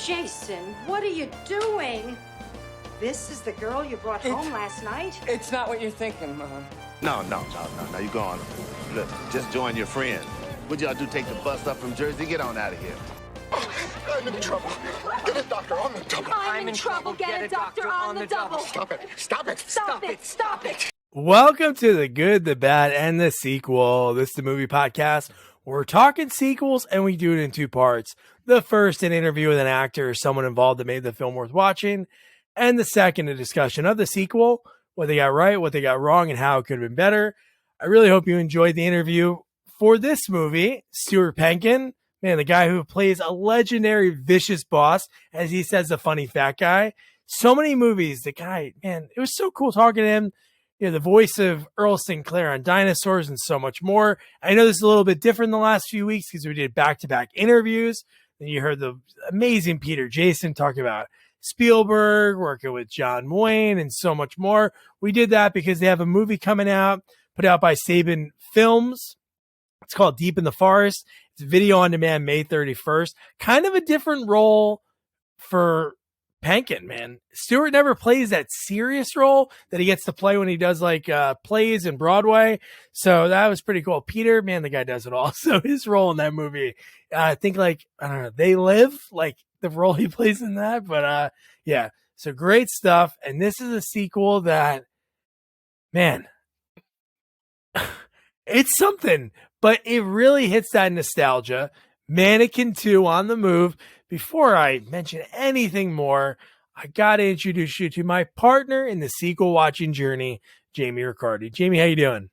Jason, what are you doing? This is the girl you brought home last night? It's not what you're thinking, Mom. No. You go on. Look, just join your friend. What y'all do, take the bus up from Jersey? Get on out of here. I'm in trouble. Get a doctor on the double. I'm in trouble. Get a doctor on the double. Stop it. Stop it. Stop it. Stop it. Welcome to The Good, the Bad, and the Sequel. This is the movie podcast. We're talking sequels, and we do it in two parts. The first, an interview with an actor or someone involved that made the film worth watching. And the second, a discussion of the sequel, what they got right, what they got wrong, and how it could have been better. I really hope you enjoyed the interview for this movie. Stuart Pankin, man, the guy who plays a legendary vicious boss, as he says, the funny fat guy. So many movies, the guy, man, it was so cool talking to him. You know, the voice of Earl Sinclair on Dinosaurs and so much more. I know this is a little bit different the last few weeks because we did back-to-back interviews. And you heard the amazing Peter Jason talking about Spielberg, working with John Wayne, and so much more. We did that because they have a movie coming out, put out by Saban Films. It's called Deep in the Forest. It's video on demand May 31st. Kind of a different role for Pankin, man. Stuart never plays that serious role that he gets to play when he does like plays in Broadway. So that was pretty cool. Peter, man, the guy does it all. So his role in that movie, I think like, I don't know, They Live, like the role he plays in that. But yeah, so great stuff. And this is a sequel that, man, it's something, but it really hits that nostalgia. Mannequin 2 on the move. Before I mention anything more, I got to introduce you to my partner in the sequel watching journey, Jamie Riccardi. Jamie, how you doing?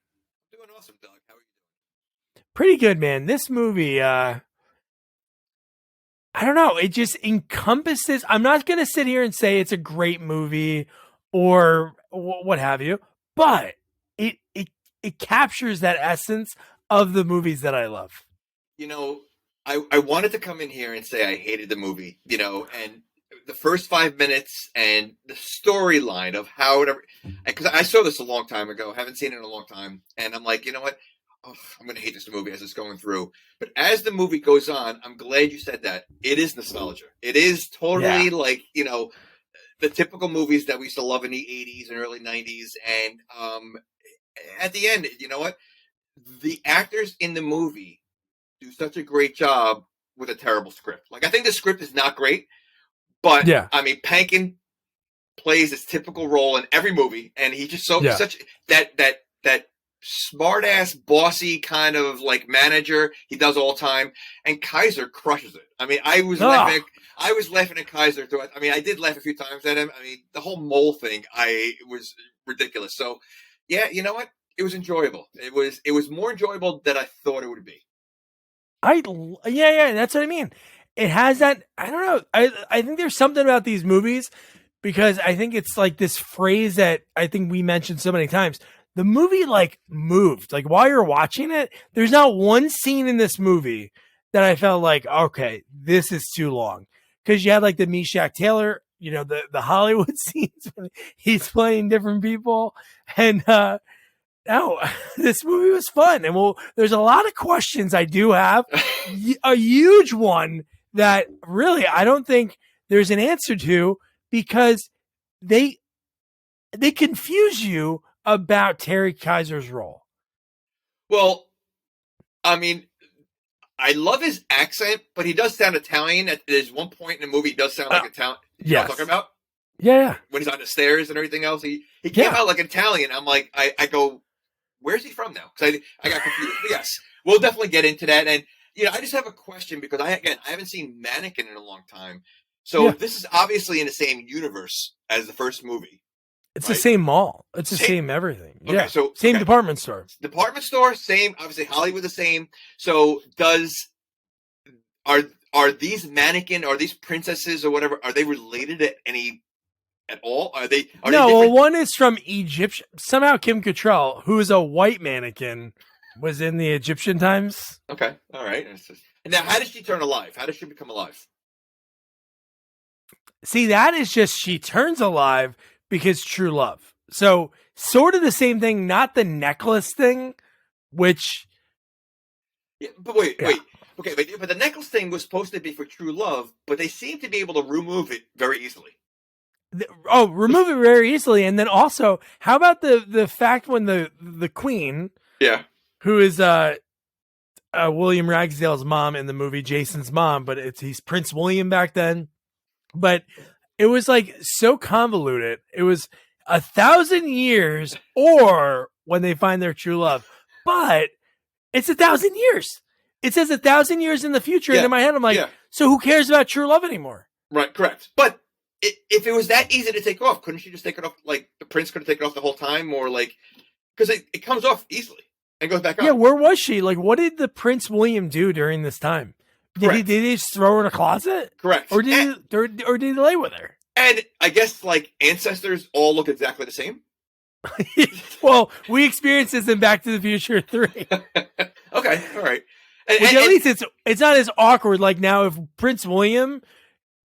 Doing awesome, Doug. How are you? Pretty good, man. This movie, I don't know. It just encompasses. I'm not going to sit here and say it's a great movie or what have you, but it captures that essence of the movies that I love. You know, I wanted to come in here and say I hated the movie, you know, and the first 5 minutes and the storyline of how it, because I saw this a long time ago, haven't seen it in a long time, and I'm like, you know what? Oh, I'm going to hate this movie as it's going through. But as the movie goes on, I'm glad you said that. It is nostalgia. It is totally like, you know, the typical movies that we used to love in the 80s and early 90s. And at the end, you know what? The actors in the movie do such a great job with a terrible script. Like, I think the script is not great, but yeah. I mean, Pankin plays his typical role in every movie, and he just such that smart ass, bossy kind of like manager he does all the time. And Kiser crushes it. I mean, I was laughing at Kiser throughout. I mean, I did laugh a few times at him. I mean, the whole mole thing, it was ridiculous. So, yeah, you know what? It was enjoyable. It was more enjoyable than I thought it would be. Yeah, that's what I mean. It has that, I don't know. I think there's something about these movies because I think it's like this phrase that I think we mentioned so many times. The movie like moved. Like while you're watching it, there's not one scene in this movie that I felt like, okay, this is too long. Because you had like the Meshach Taylor, you know, the Hollywood scenes when he's playing different people. And no, this movie was fun. And there's a lot of questions I do have. A huge one that really I don't think there's an answer to because they confuse you about Terry Kiser's role. Well, I mean, I love his accent, but he does sound Italian. There's one point in the movie he does sound like Italian. You know what I'm talking about? Yeah. When he's on the stairs and everything else, he came out like Italian. I'm like, I go, where's he from now? Because I got confused. But yes, we'll definitely get into that. And, you know, I just have a question because I haven't seen Mannequin in a long time. So this is obviously in the same universe as the first movie. It's right? The same mall. It's the same everything. Okay, yeah. So same department store. Department store, same. Obviously, Hollywood the same. So are these mannequin, are these princesses or whatever? Are they related to any at all? Are they? Well, one is from Egypt. Somehow Kim Cattrall, who is a white mannequin, was in the Egyptian times. Okay, all right. And now, how did she turn alive? How did she become alive? See, that is just she turns alive because true love. So sort of the same thing, not the necklace thing, which. Yeah, but wait. Okay, but the necklace thing was supposed to be for true love, but they seem to be able to remove it very easily. Remove it very easily. And then also, how about the fact when the queen, who is William Ragsdale's mom in the movie, Jason's mom, but he's Prince William back then. But it was like so convoluted. It was 1,000 years or when they find their true love. But it's 1,000 years. It says 1,000 years in the future. And in my head, I'm like, so who cares about true love anymore? Right, correct. But if it was that easy to take off, couldn't she just take it off? Like the prince could have taken it off the whole time, or like, because it comes off easily and goes back on. Yeah, where was she? Like, what did the Prince William do during this time? Did he just throw her in a closet? Correct. Or did he lay with her? And I guess like ancestors all look exactly the same. Well, we experienced this in Back to the Future 3. Okay, all right. At least it's not as awkward. Like now, if Prince William,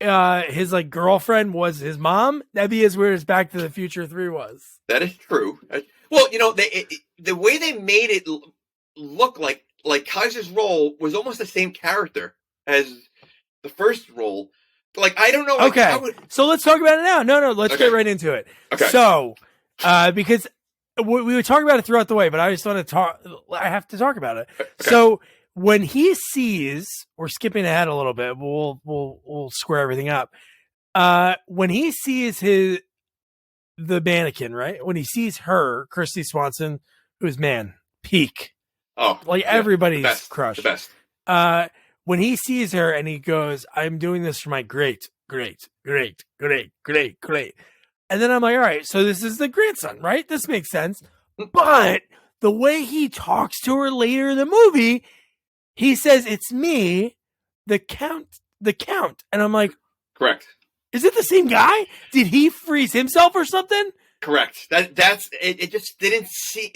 his like girlfriend was his mom, that'd be as weird as Back to the Future 3 was. That is true. Well, you know, the way they made it look like Kaiser's role was almost the same character as the first role. Like, I don't know. Like, okay, so let's talk about it now. No, let's get right into it. Okay. So, because we were talking about it throughout the way, but I just want to talk. I have to talk about it. Okay. So when he sees, we're skipping ahead a little bit. We'll square everything up. When he sees the mannequin, right? When he sees her, Kristy Swanson, who's peak. Oh, like everybody's crush. The best. When he sees her and he goes, I'm doing this for my great. And then I'm like, all right, so this is the grandson, right? This makes sense. But the way he talks to her later in the movie, he says, it's me, the count. And I'm like, correct. Is it the same guy? Did he freeze himself or something? Correct. That's it. It just didn't see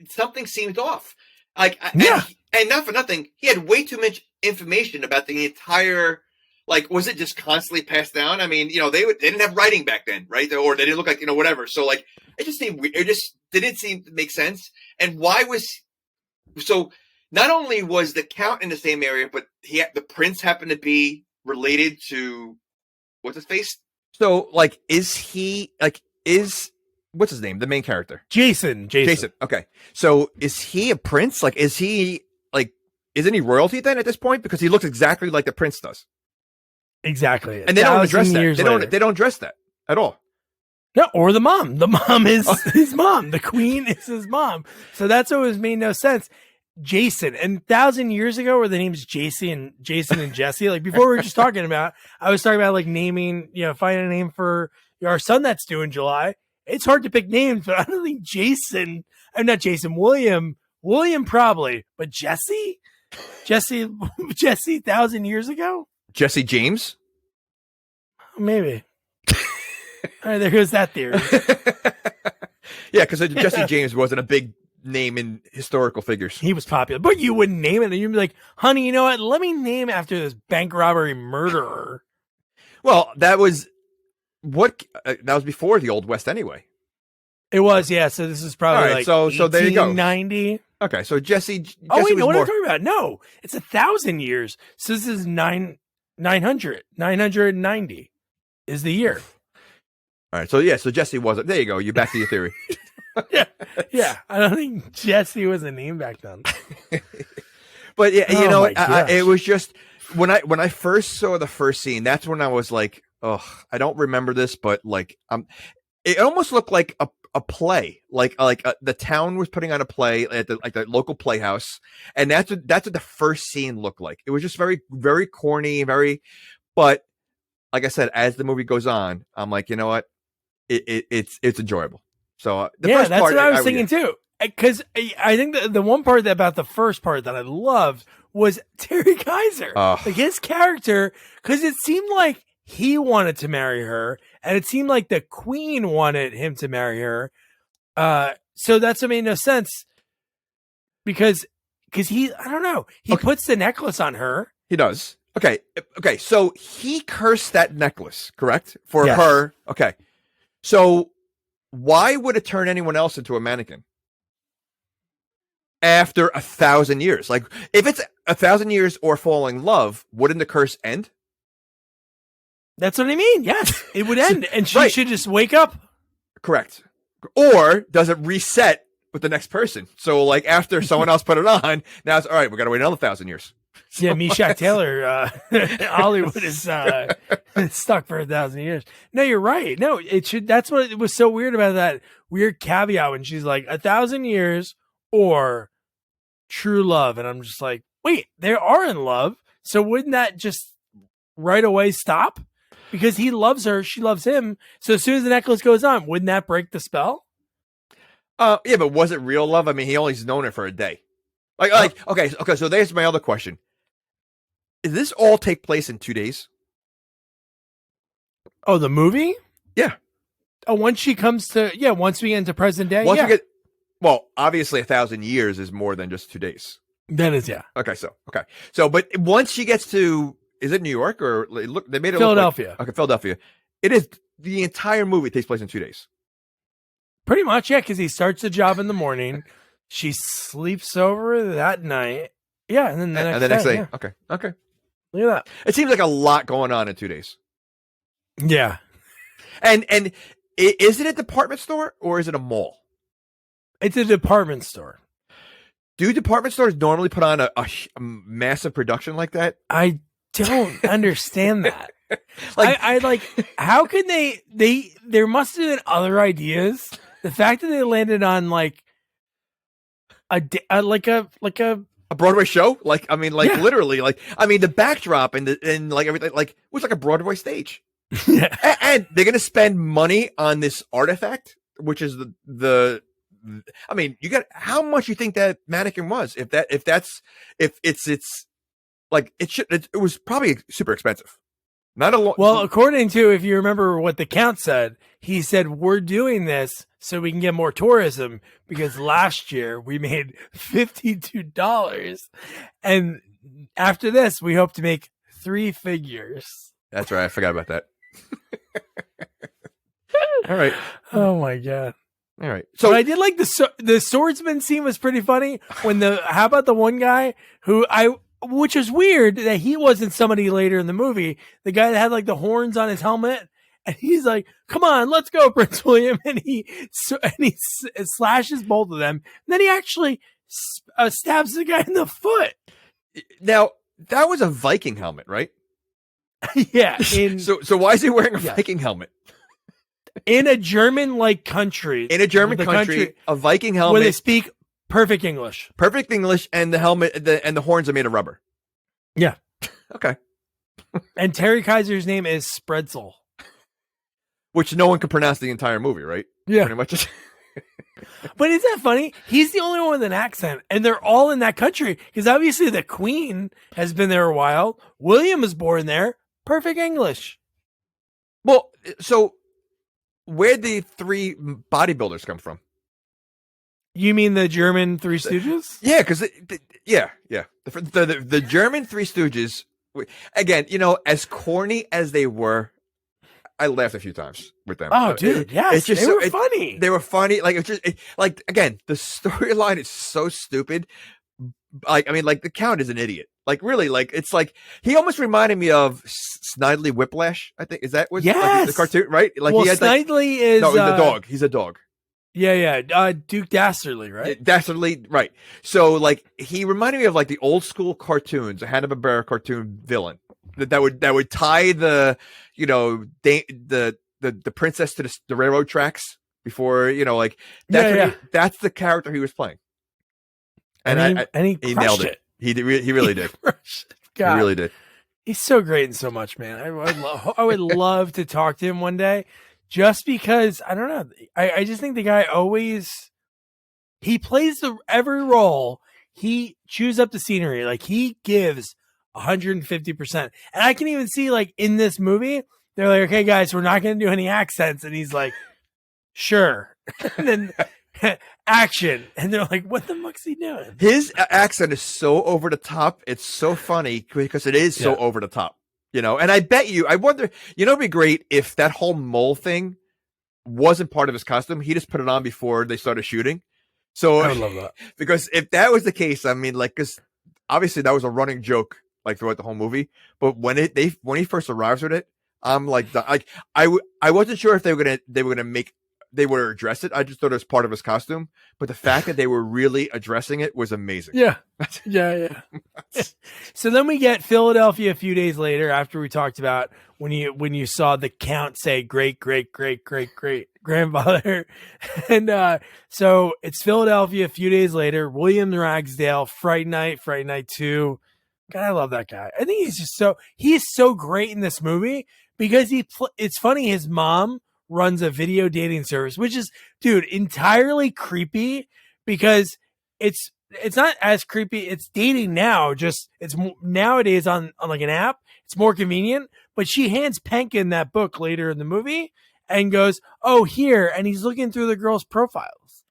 something seemed off. Like, and not for nothing, he had way too much information about the entire. Like, was it just constantly passed down? I mean, you know, they didn't have writing back then, right? Or they didn't look like, you know, whatever. So, like, it just seemed weird. It just didn't seem to make sense. And so not only was the count in the same area, but the prince happened to be related to what's his face? So, like, what's his name? The main character, Jason. Okay, so is he a prince? Like, isn't he royalty then at this point? Because he looks exactly like the prince does. Exactly, and they don't address that. They don't address that at all. No, or the mom. The mom is his mom. The queen is his mom. So that's always made no sense. Jason, and 1,000 years ago, where the names Jason and Jesse, like before we were just talking about, I was talking about like naming, you know, finding a name for our son that's due in July. It's hard to pick names, but I don't think I'm not Jason, William probably, but Jesse, 1,000 years ago? Jesse James? Maybe. All right, there goes that theory. Yeah, because Jesse James wasn't a big name in historical figures. He was popular, but you wouldn't name it. And you'd be like, honey, you know what? Let me name after this bank robbery murderer. Well, that was before the Old West anyway. It was, yeah. So this is probably like so there you go. 1890. Okay, so Jesse. Oh wait, was what am I talking about? No, it's 1,000 years. So this is 990 is the year. All right, so Jesse wasn't. There you go. You're back to your theory. yeah. I don't think Jesse was a name back then. But yeah, you know, it was just when I first saw the first scene. That's when I was like, oh, I don't remember this, but like, it almost looked like a play, like the town was putting on a play at the local playhouse, and that's what the first scene looked like. It was just very, very corny, but like I said, as the movie goes on, I'm like, you know what, it's enjoyable. So that's what I was thinking too, because I think the one part about the first part that I loved was Terry Kiser, like his character, because it seemed like he wanted to marry her, and it seemed like the queen wanted him to marry her. So that's what made no sense, because he, I don't know, he puts the necklace on her. He does. Okay. So he cursed that necklace, correct? For her. Okay. So why would it turn anyone else into a mannequin after 1,000 years? Like, if it's 1,000 years or falling in love, wouldn't the curse end? That's what I mean. Yes, it would end, and she Right. should just wake up. Correct. Or does it reset with the next person? So like after someone else put it on, now it's all right. We got to wait another 1,000 years. Yeah, Meshach Taylor, Hollywood is stuck for 1,000 years. No, you're right. No, it should. That's what it was so weird about that weird caveat when she's like 1,000 years or true love, and I'm just like, wait, they are in love. So wouldn't that just right away stop? Because he loves her, she loves him. So as soon as the necklace goes on, wouldn't that break the spell? Yeah, but was it real love? I mean, he only's known her for a day. Okay. So there's my other question. Did this all take place in 2 days? Oh, the movie? Yeah. Oh, once she comes to, once we get into present day, Once we get, well, obviously 1,000 years is more than just 2 days. That is, yeah. Okay. So, but once she gets to, is it New York or look? They made it Philadelphia. Look like, okay, Philadelphia. It is the entire movie takes place in 2 days. Pretty much, yeah, because he starts the job in the morning. She sleeps over that night. Yeah, and then the next day. Yeah. Okay. Look at that. It seems like a lot going on in 2 days. Yeah. And is it a department store or is it a mall? It's a department store. Do department stores normally put on a massive production like that? I don't understand that. I like, how can there must have been other ideas. The fact that they landed on like a Broadway show? Literally, the backdrop and like everything, like it was like a Broadway stage. Yeah. And they're going to spend money on this artifact, which is you got how much you think that mannequin was? It was probably super expensive. Not a lot. Well, according to, if you remember what the Count said, he said, we're doing this so we can get more tourism because last year we made $52. And after this, we hope to make 3 figures. That's right. I forgot about that. All right. Oh my God. All right. So but I did like the swordsman scene was pretty funny when how about the one guy which is weird that he wasn't somebody later in the movie, the guy that had like the horns on his helmet, and he's like, come on, let's go, Prince William. And he slashes both of them. And then he actually stabs the guy in the foot. Now that was a Viking helmet, right? Yeah. So why is he wearing a Viking helmet? In a German-like country. In a German country, a Viking helmet. Where they speak perfect English. Perfect English, and the helmet and the horns are made of rubber. Yeah. Okay. And Terry Kiser's name is Spreadsel. Which no one could pronounce the entire movie, right? Yeah. Pretty much. But isn't that funny? He's the only one with an accent, and they're all in that country. Because obviously the Queen has been there a while. William was born there. Perfect English. Well, so where'd the 3 bodybuilders come from? You mean the German Three Stooges? Yeah, because the German Three Stooges. Again, as corny as they were, I laughed a few times with them. Oh, dude, yes, they were funny. They were funny. Like again, the storyline is so stupid. The Count is an idiot. Like really, it's like he almost reminded me of Snidely Whiplash. I think the cartoon, right? Like well, he had Snidely is he's a dog. He's a dog. Yeah. Duke Dastardly, right? Dastardly, right. So like he reminded me of like the old school cartoons, a Hanna-Barbera cartoon villain that would tie the princess to the railroad tracks before that's the character he was playing. And he nailed it. He really did. He really did. He's so great in so much, man. I would love to talk to him one day. Just because, I don't know, I just think the guy he plays every role, he chews up the scenery. Like, he gives 150%. And I can even see, like, in this movie, they're like, okay, guys, we're not going to do any accents. And he's like, sure. And then action. And they're like, what the fuck's he doing? His accent is so over the top. It's so funny because it is so over the top. And I wonder, it'd be great if that whole mole thing wasn't part of his costume. He just put it on before they started shooting. So I would love that. Because if that was the case, I mean, like, cause obviously that was a running joke like throughout the whole movie. But when he first arrives with it, I'm like I wasn't sure if they were gonna address it. I just thought it was part of his costume. But the fact that they were really addressing it was amazing. Yeah. So then we get Philadelphia a few days later after we talked about when you saw the Count say great grandfather. And so it's Philadelphia a few days later. William Ragsdale, Fright Night 2. God, I love that guy. I think he's so great in this movie because it's funny. His mom runs a video dating service, which is, dude, entirely creepy because it's not as creepy. It's dating now. Just it's nowadays on like an app. It's more convenient. But she hands Pankin that book later in the movie and goes, "Oh, here," and he's looking through the girls' profiles.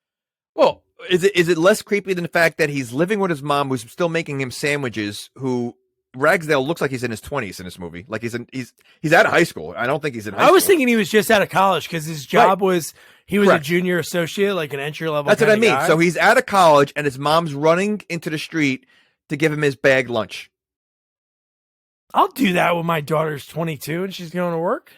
Well, is it less creepy than the fact that he's living with his mom, who's still making him sandwiches? Who Ragsdale looks like he's in his 20s in this movie. Like he's out of high school. I don't think he's in high school. I was thinking he was just out of college because his job was he was a junior associate, like an entry level. That's what I mean. Guy. So he's out of college and his mom's running into the street to give him his bagged lunch. I'll do that when my daughter's 22 and she's going to work.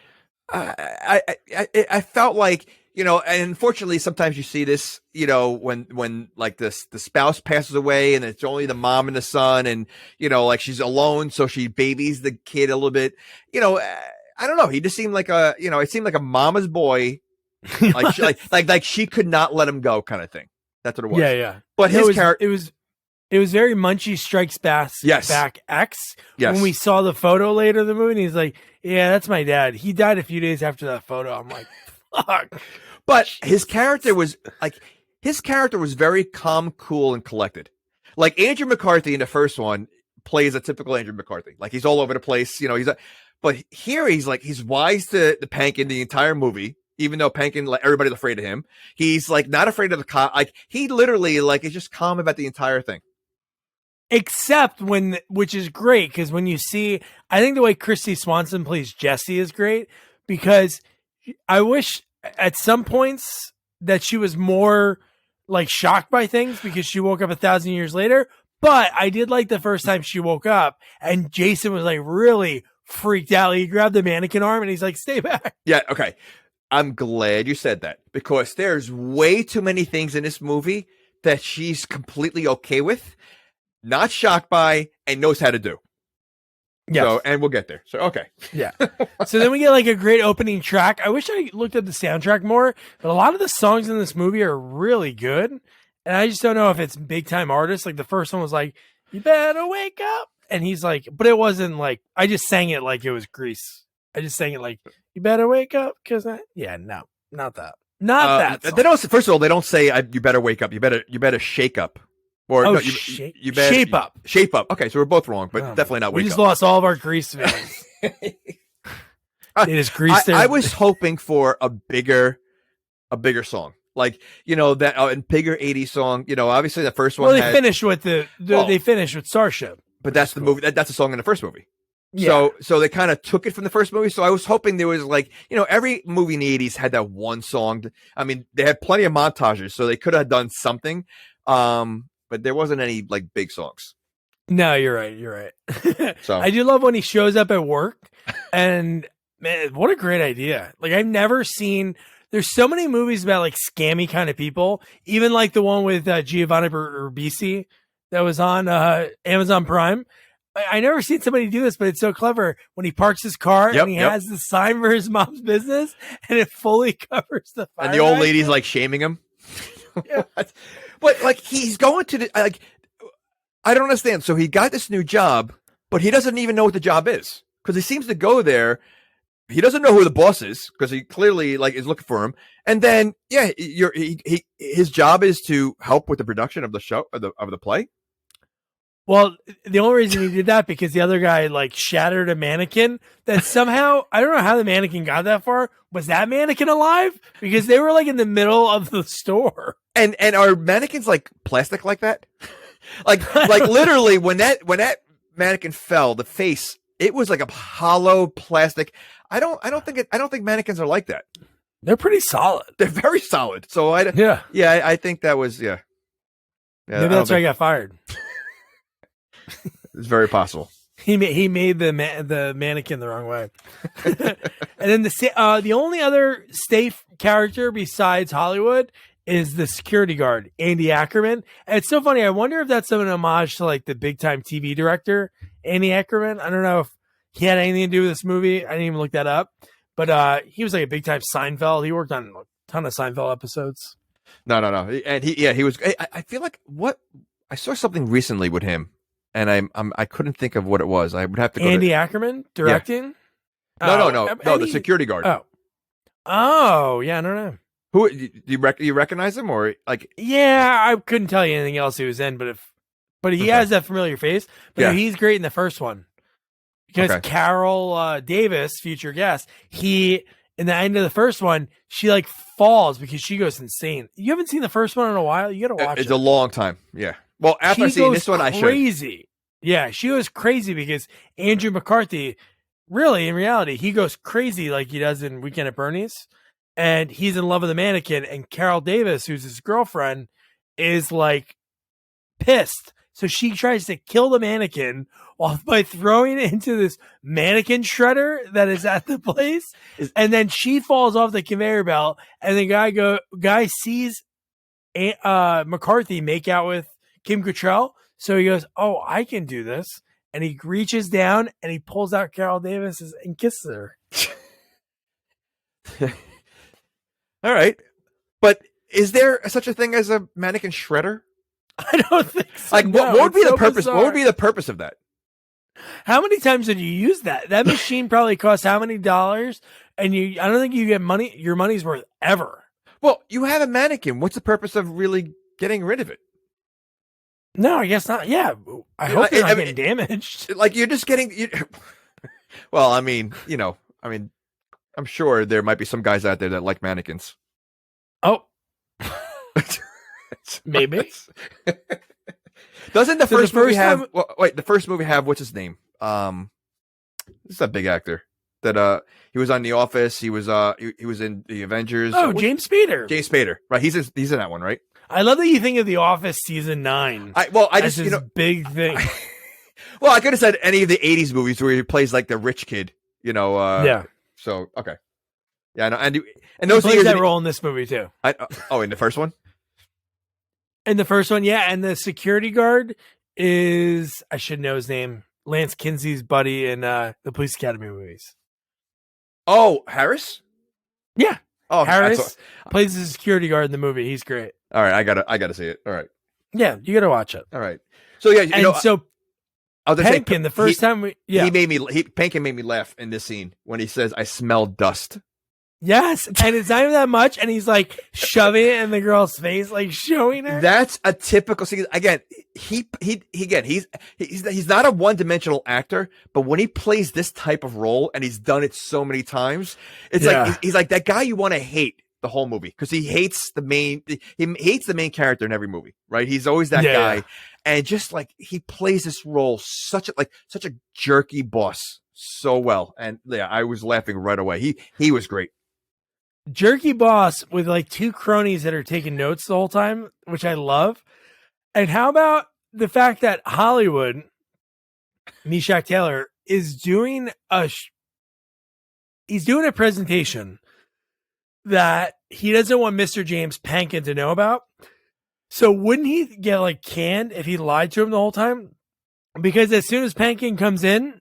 I felt like, you know, and unfortunately sometimes you see this, you know, when like the spouse passes away and it's only the mom and the son and, you know, like she's alone. So she babies the kid a little bit, you know, I don't know. He just seemed like it seemed like a mama's boy. like she could not let him go kind of thing. That's what it was. Yeah. But his character, it was very Munchie Strikes Back X. Yes. When we saw the photo later in the movie, and he's like, "Yeah, that's my dad. He died a few days after that photo." I'm like, "Fuck." But his character was very calm, cool, and collected. Like Andrew McCarthy in the first one plays a typical Andrew McCarthy. Like he's all over the place. You know, but here he's wise to the Pankin the entire movie. Even though Pankin, like everybody's afraid of him, he's like not afraid of the cop. Like he literally like is just calm about the entire thing. Except which is great because when you see, I think the way Kristy Swanson plays Jessie is great because I wish at some points that she was more like shocked by things because she woke up 1,000 years later. But I did like the first time she woke up and Jason was like really freaked out. He grabbed the mannequin arm and he's like, "Stay back." Yeah. Okay. I'm glad you said that because there's way too many things in this movie that she's completely okay with, not shocked by, and knows how to do. Yeah. So, and we'll get there. So, okay. Yeah. So then we get like a great opening track. I wish I looked at the soundtrack more, but a lot of the songs in this movie are really good. And I just don't know if it's big time artists. Like the first one was like, "You better wake up." And he's like, but it wasn't like, I just sang it like it was Grease. I just sang it like, "You better wake up." Cause no, not that. Not that. Song. They don't, first of all, they don't say, "You better wake up." You better shake up. Or you better shape up. Shape up. Okay, so we're both wrong, but definitely not wake up. We just lost all of our Grease fans. They just greased I was hoping for a bigger song. Like, you know, that a bigger 80s song. You know, obviously the first one. Well, they finished with they finished with Starship. But that's the movie. That's a song in the first movie. Yeah. So they kind of took it from the first movie. So I was hoping there was like, you know, every movie in the 80s had that one song. I mean, they had plenty of montages, so they could have done something. But there wasn't any like big songs. No, you're right. So I do love when he shows up at work and man, what a great idea. Like I've never seen, there's so many movies about like scammy kind of people, even like the one with Giovanni Ribisi that was on Amazon Prime. I never seen somebody do this, but it's so clever when he parks his car and he has the sign for his mom's business and it fully covers the fire. And the old lady's like shaming him. Yeah. But like he's going to the like I don't understand. So he got this new job, but he doesn't even know what the job is because he seems to go there. He doesn't know who the boss is because he clearly like is looking for him. And then his job is to help with the production of the show of the play. Well, the only reason he did that because the other guy like shattered a mannequin that somehow, I don't know how the mannequin got that far. Was that mannequin alive? Because they were like in the middle of the store. And are mannequins like plastic like that? like literally when that mannequin fell, the face, it was like a hollow plastic. I don't think mannequins are like that. They're pretty solid. They're very solid. So I think that was Maybe that's why I got fired. It's very possible. He made the mannequin the wrong way. And then the only other safe character besides Hollywood is the security guard, Andy Ackerman. And it's so funny. I wonder if that's an homage to like the big time TV director, Andy Ackerman. I don't know if he had anything to do with this movie. I didn't even look that up. But he was like a big time Seinfeld. He worked on a ton of Seinfeld episodes. No. And he was. I feel like I saw something recently with him, and I couldn't think of what it was. I would have to go Andy Ackerman directing. Yeah. No. The security guard. Oh, yeah. I don't know. Who you recognize him or like? Yeah, I couldn't tell you anything else he was in, but he has that familiar face. But he's great in the first one because Carol Davis, future guest, in the end of the first one, she like falls because she goes insane. You haven't seen the first one in a while. You got to watch it. It's a long time. Yeah. Well, after seeing this one, I should. Crazy. Yeah, she goes crazy because Andrew McCarthy, really, in reality, he goes crazy like he does in Weekend at Bernie's. And he's in love with the mannequin. And Carol Davis, who's his girlfriend, is like pissed. So she tries to kill the mannequin by throwing it into this mannequin shredder that is at the place. And then she falls off the conveyor belt. And the guy sees McCarthy make out with Kim Cattrall. So he goes, "Oh, I can do this." And he reaches down and he pulls out Carol Davis and kisses her. All right. But is there such a thing as a mannequin shredder? I don't think so. Like, what would be the purpose? Bizarre. What would be the purpose of that? How many times did you use that? That machine probably costs how many dollars? And I don't think you get your money's worth ever. Well, you have a mannequin. What's the purpose of really getting rid of it? No, I guess not. Yeah. I hope you're not getting damaged. Like, you're just getting... Well, I mean, I'm sure there might be some guys out there that like mannequins. Oh. Maybe. Doesn't the first movie have... wait, the first movie have... What's his name? This is a big actor. That he was on The Office. He was in The Avengers. Oh, James Spader. James Spader. Right. He's in that one, right? I love that you think of The Office season 9. I just big thing. Well, I could have said any of the 80s movies where he plays like the rich kid, yeah. So, okay. Yeah, no, and those he plays that role in this movie too. In the first one? In the first one, yeah. And the security guard is, I should know his name, Lance Kinsey's buddy in the Police Academy movies. Oh, Harris? Yeah. Oh, Harris plays the security guard in the movie. He's great. All right, I gotta see it. All right. Yeah, you gotta watch it. All right. So yeah, so Pankin, the first time Pankin made me laugh in this scene when he says, "I smell dust." Yes, and it's not even that much, and he's like shoving it in the girl's face, like showing her. That's a typical scene. Again, he's not a one-dimensional actor, but when he plays this type of role, and he's done it so many times, it's like he's like that guy you want to hate the whole movie because he hates the main character in every movie, right? He's always that guy, and just like he plays this role such a jerky boss so well, and yeah, I was laughing right away. He was great. Jerky boss with like two cronies that are taking notes the whole time, which I love. And how about the fact that Hollywood, Meshach Taylor, is doing a presentation that he doesn't want Mr. James Pankin to know about. So wouldn't he get like canned if he lied to him the whole time? Because as soon as Pankin comes in,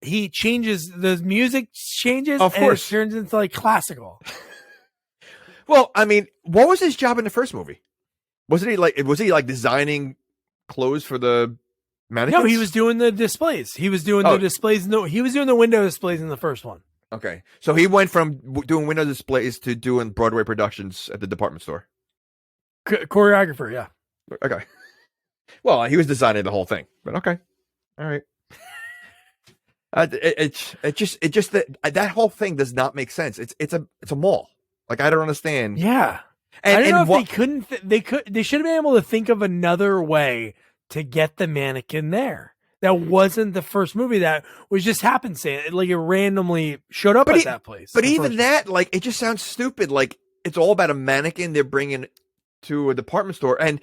he changes, the music changes, of course. It turns into like classical. Well, I mean, what was his job in the first movie? Was he like designing clothes for the mannequins? No, he was doing the displays. He was doing the displays. No, he was doing the window displays in the first one. Okay, so he went from doing window displays to doing Broadway productions at the department store. Choreographer, yeah. Okay. Well, he was designing the whole thing, but okay, all right. It just that whole thing does not make sense. It's a mall. Like, I don't understand. Yeah, I don't know if they should have been able to think of another way to get the mannequin there. That wasn't the first movie. That was just happenstance. Like, it randomly showed up at that place. But even that, like, it just sounds stupid. Like, it's all about a mannequin they're bringing to a department store. And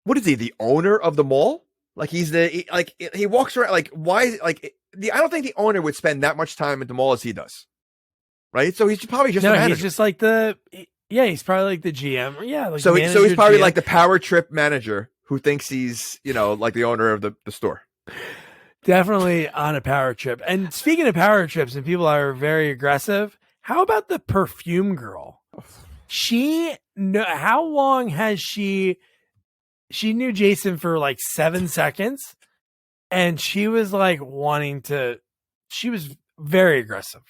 what is he, the owner of the mall? Like he walks around like why like I don't think the owner would spend that much time at the mall as he does, right? So he's probably just a manager. He's just like he's probably like the GM. Yeah, like so he's probably GM. like the power trip manager who thinks he's like the owner of the store. Definitely on a power trip. And speaking of power trips and people are very aggressive, how about the perfume girl? How long has she knew Jason for like 7 seconds, and she was like she was very aggressive.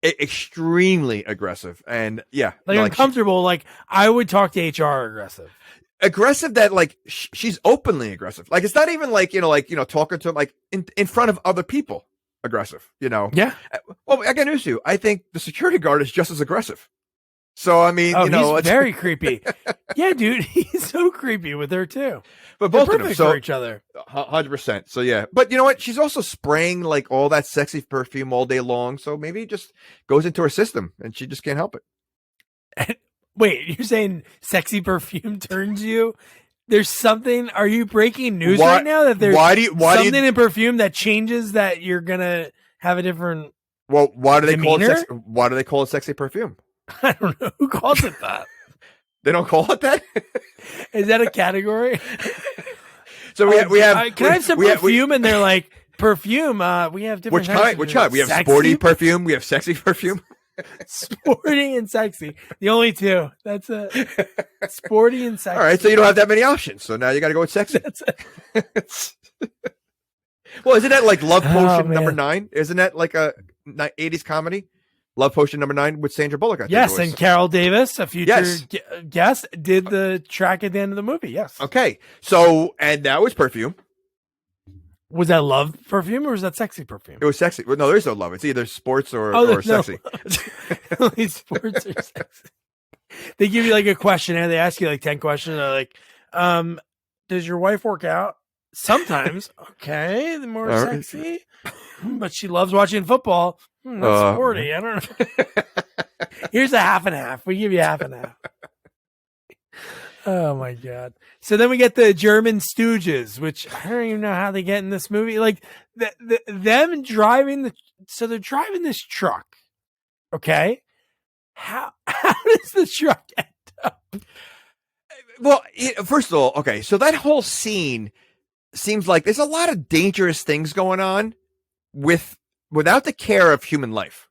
Extremely aggressive. And yeah. Like uncomfortable. Like I would talk to HR aggressive that like she's openly aggressive. Like it's not even like, talking to him like in front of other people aggressive, Yeah. Well, I got news to you. I think the security guard is just as aggressive. So, I mean, he's very creepy. Yeah, dude, he's so creepy with her too. But both They're of them for each other. 100%. So yeah, but you know what? She's also spraying like all that sexy perfume all day long. So maybe it just goes into her system and she just can't help it. Wait, you're saying sexy perfume turns you? There's something. Are you breaking news right now that there's something in perfume that changes that you're gonna have a different? Well, why do they demeanor? call it sexy perfume? I don't know who calls it that. They don't call it that. Is that a category? So we have. Can I have some perfume? And they're like perfume. We have different. Which kind? We have sexy? Sporty perfume. We have sexy perfume. Sporty and sexy. The only two. That's it. Sporty and sexy. All right, so you don't have that many options. So now you got to go with sexy. That's it. Well, isn't that like Love Potion number 9? Isn't that like a 80s comedy? Love Potion number 9 with Sandra Bullock. Yes, and Carol Davis, a future guest, did the track at the end of the movie. Yes. Okay, so and that was perfume. Was that love perfume or was that sexy perfume? It was sexy. Well, no, there's no love. It's either sports or sexy. Only sports or sexy. They give you like a questionnaire. They ask you like 10 questions. They're like, does your wife work out? Sometimes. Okay, the more sexy. But she loves watching football. That's sporty. I don't know. Here's a half and half. We give you half and half. Oh my God. So then we get the German Stooges, which I don't even know how they get in this movie. Like them driving they're driving this truck. Okay. How does the truck end up? Well, first of all, okay. So that whole scene seems like there's a lot of dangerous things going on without the care of human life,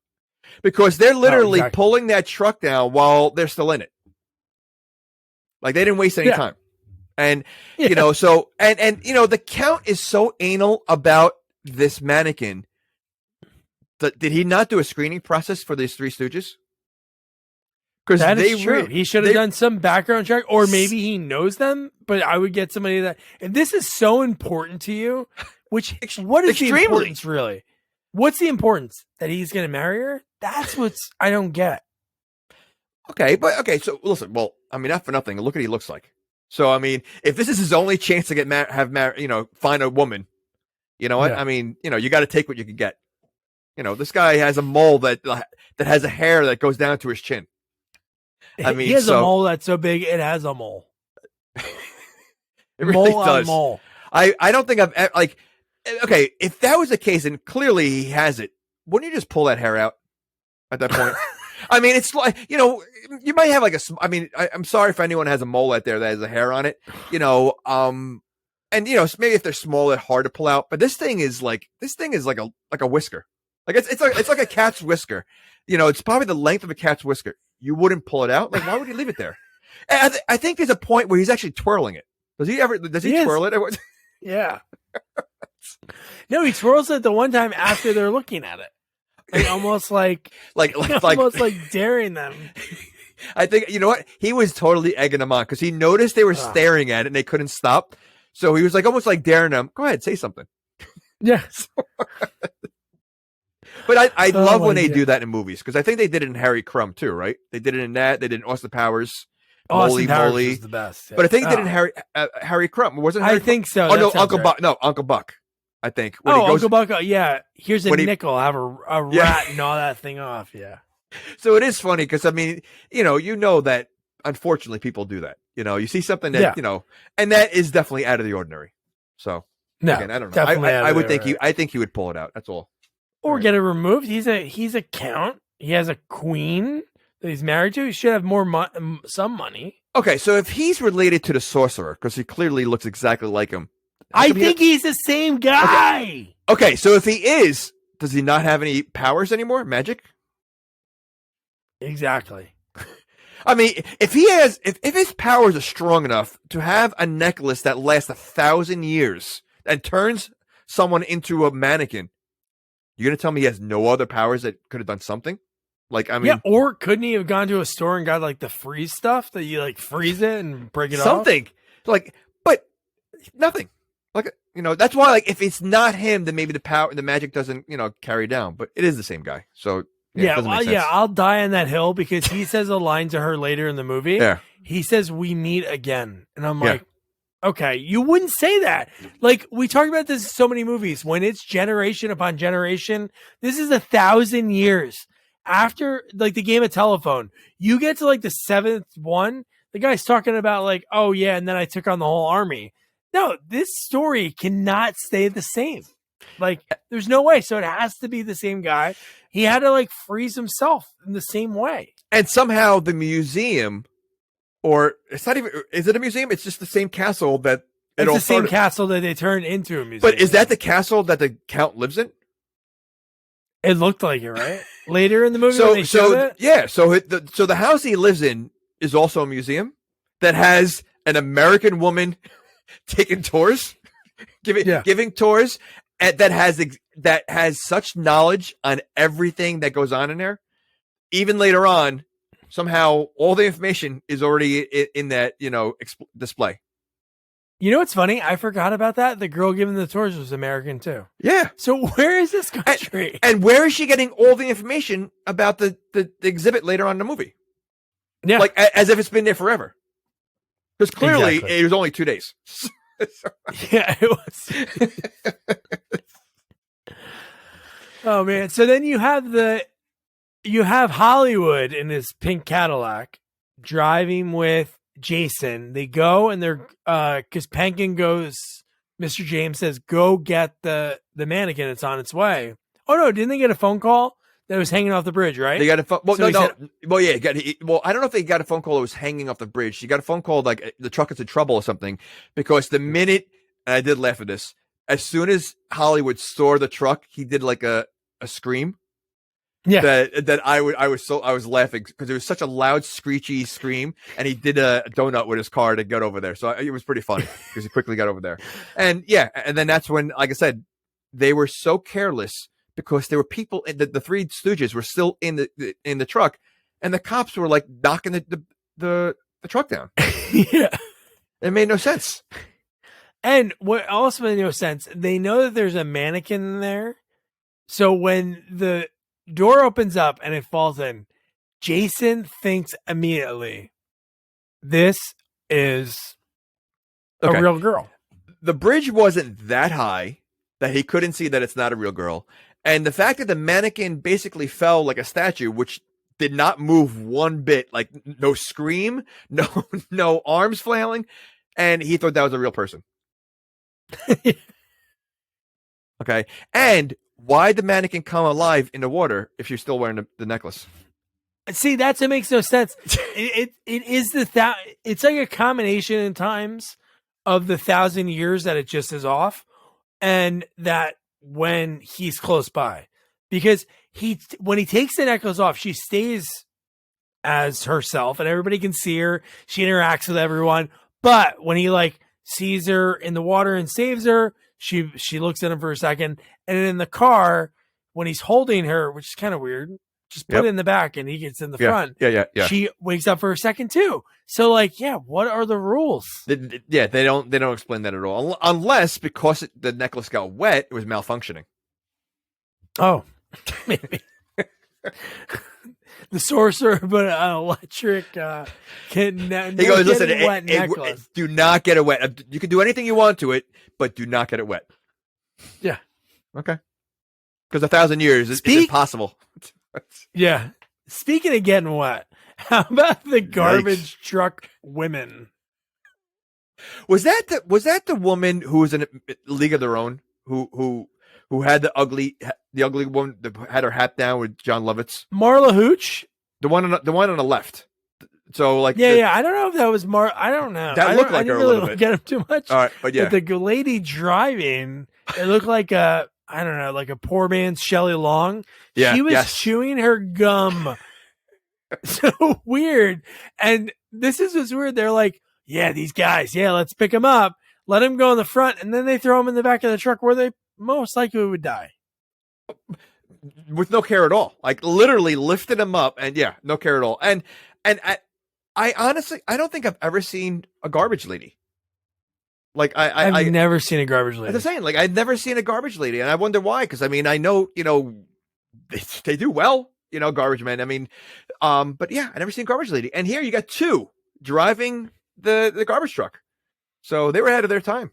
because they're literally pulling that truck down while they're still in it. Like they didn't waste any time. And, so, and, the Count is so anal about this mannequin. Did he not do a screening process for these Three Stooges? Because that is true. He should have done some background check, or maybe he knows them, but I would get somebody that, and this is so important to you, what is the importance really? What's the importance? That he's going to marry her? That's what's, I don't get. Okay, so listen, well, I mean, not for nothing, look at what he looks like. So, I mean, if this is his only chance to find a woman, you know what? Yeah. I mean, you got to take what you can get. This guy has a mole that has a hair that goes down to his chin. I mean, he has a mole that's so big, it has a mole. It really does. Mole. I don't think I've like, okay, if that was the case, and clearly he has it, wouldn't you just pull that hair out at that point? I mean, it's like, you might have like I'm sorry if anyone has a mole out there that has a hair on it, and maybe if they're small, they're hard to pull out, but this thing is like a whisker. Like it's like a cat's whisker. It's probably the length of a cat's whisker. You wouldn't pull it out. Like, why would you leave it there? And I think there's a point where he's actually twirling it. Does he twirl it? Yeah. No, he twirls it the one time after they're looking at it. Like almost like daring them. I think, you know what? He was totally egging them on because he noticed they were staring at it and they couldn't stop. So he was like almost like daring them. Go ahead, say something. Yes. But I love when they do that in movies, because I think they did it in Harry Crumb too, right? They did it in that. They did it in Austin Powers. Austin Powers is the best. Yeah. But I think they did it in Harry Crumb. Wasn't Harry I think so. Oh, no, Uncle Buck. No, Uncle Buck. I think. Uncle Buck. Yeah. Here's a nickel. I'll have a rat and all that thing off. Yeah. So it is funny because, I mean, that unfortunately, people do that. You see something that and that is definitely out of the ordinary. So again, I don't know. I would think I think he would pull it out. That's all. Or get it removed. He's a count. He has a queen that he's married to. He should have some money. Okay, so if he's related to the sorcerer, because he clearly looks exactly like him, I think he's the same guy. Okay, so if he is, does he not have any powers anymore? Magic? Exactly. I mean, if his powers are strong enough to have a necklace that lasts 1,000 years and turns someone into a mannequin, you're gonna tell me he has no other powers that could have done something? Like, I mean, yeah, or couldn't he have gone to a store and got like the freeze stuff that you like freeze it and break it something off? like, but nothing. Like, that's why, like, if it's not him, then maybe the magic doesn't, carry down. But it is the same guy, so I'll die on that hill because he says a line to her later in the movie. Yeah, he says, "We meet again," and I'm like, okay, you wouldn't say that. Like, we talk about this in so many movies when it's generation upon generation. This is 1,000 years. After, like, the game of telephone, you get to, like, the 7th one, the guy's talking about, like, oh, yeah, and then I took on the whole army. No, this story cannot stay the same. Like, there's no way. So it has to be the same guy. He had to, like, freeze himself in the same way. And somehow the museum, or it's not even, is it a museum? It's just the same castle that it's the same castle that they turned into a museum. But is that the castle that the Count lives in? It looked like it, right? Later in the movie, when they showed it? Yeah. So the house he lives in is also a museum that has an American woman taking tours, giving tours, and that has such knowledge on everything that goes on in there. Even later on, somehow all the information is already in that display. You know what's funny? I forgot about that. The girl giving the tours was American too. Yeah. So where is this country? And where is she getting all the information about the exhibit later on in the movie? Yeah. Like as if it's been there forever. Because clearly it was only 2 days. Yeah, it was. Oh man. So then you have Hollywood in his pink Cadillac driving with Jason. They go and they're because Pankin goes, Mr. James says, go get the mannequin, it's on its way. Oh no, didn't they get a phone call that was hanging off the bridge, right? They got a phone. Well, so no. Well, yeah. I don't know if they got a phone call that was hanging off the bridge. She got a phone call like the truck is in trouble or something. Because the minute, and I did laugh at this, as soon as Hollywood saw the truck, he did like a scream. Yeah. That I was laughing because it was such a loud, screechy scream, and he did a donut with his car to get over there. So it was pretty funny because he quickly got over there. And yeah, and then that's when, like I said, they were so careless because there were people. The Three Stooges were still in the truck, and the cops were like knocking the truck down. Yeah, it made no sense. And what also made no sense, they know that there's a mannequin in there, so when the door opens up and it falls in, Jason thinks immediately, this is a real girl. The bridge wasn't that high that he couldn't see that it's not a real girl. And the fact that the mannequin basically fell like a statue, which did not move one bit, like no scream, no arms flailing, and he thought that was a real person. Okay. And why'd the mannequin come alive in the water if you're still wearing the necklace? See, that's what makes no sense. It is it's like a combination in times of the 1,000 years that it just is off, and that when he's close by, because when he takes the necklace off, she stays as herself, and everybody can see her. She interacts with everyone, but when he like sees her in the water and saves her, she looks at him for a second, and in the car when he's holding her, which is kind of weird, just put it in the back and he gets in the front. Yeah. She wakes up for a second too. So like, yeah, what are the rules? They don't explain that at all, unless because the necklace got wet, it was malfunctioning. Oh, maybe. The sorcerer, but an electric he goes, listen, wet necklace. Do not get it wet. You can do anything you want to it, but do not get it wet. Yeah. Okay. Because 1,000 years is impossible. Yeah. Speaking of getting wet, How about the garbage truck women? Was that the woman who was in a League of Their Own who had the ugly woman that had her hat down with John Lovitz? Marla Hooch, the one on the left. So like yeah. I don't know if that was I don't know. That looked like her a little bit. Get him too much. All right, but yeah, but the lady driving, it looked like a poor man's Shelley Long. Yeah, she was chewing her gum. So weird. And this is what's weird. They're like, yeah, these guys, let's pick them up, let them go in the front, and then they throw them in the back of the truck where they most likely would die. With no care at all. Like literally lifted them up and no care at all. And I honestly, I don't think I've ever seen a garbage lady. Like I've never seen a garbage lady. I'm saying, like, I've never seen a garbage lady, and I wonder why. Because I mean, I know, they do well, garbage men. I mean, but yeah, I never seen a garbage lady. And here you got two driving the garbage truck, so they were ahead of their time.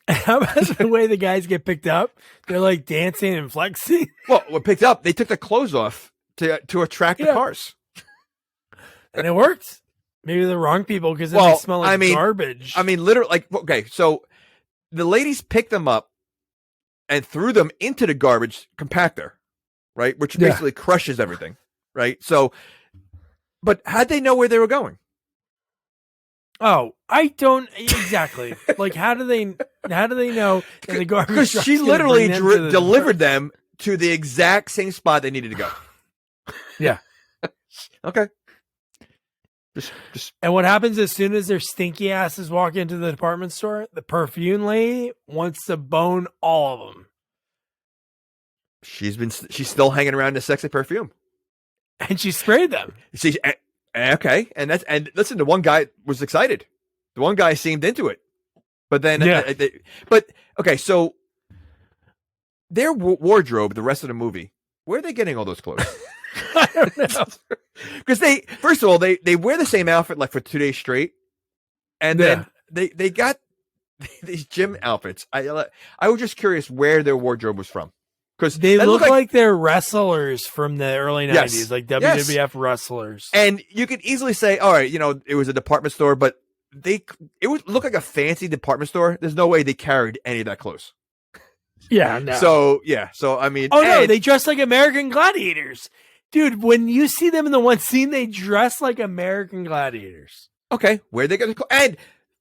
How about the way the guys get picked up? They're like dancing and flexing. Well, when picked up, they took their clothes off to attract the cars, and it worked. Maybe the wrong people because they smell like garbage. I mean, literally, like, okay, so the ladies picked them up and threw them into the garbage compactor, right? Which basically crushes everything, right? So, but how'd they know where they were going? Oh, I don't exactly. Like, how do they know that the garbage? Because she literally delivered them to the exact same spot they needed to go. Yeah. Okay. And what happens as soon as their stinky asses walk into the department store? The perfume lady wants to bone all of them. She's still hanging around the sexy perfume, and she sprayed them. Okay, and listen, the one guy was excited. The one guy seemed into it, but then okay, so their wardrobe, the rest of the movie, where are they getting all those clothes? I don't know. Because first of all, they wear the same outfit like for 2 days straight, and then they got these gym outfits. I was just curious where their wardrobe was from, because they look like they're wrestlers from the early 90s, like WWF wrestlers. And you could easily say, all right, it was a department store, but it would look like a fancy department store. There's no way they carried any of that clothes. Yeah, no. So I mean, no, they dress like American gladiators. Dude, when you see them in the one scene, they dress like American gladiators. Okay, where they get the clothes? And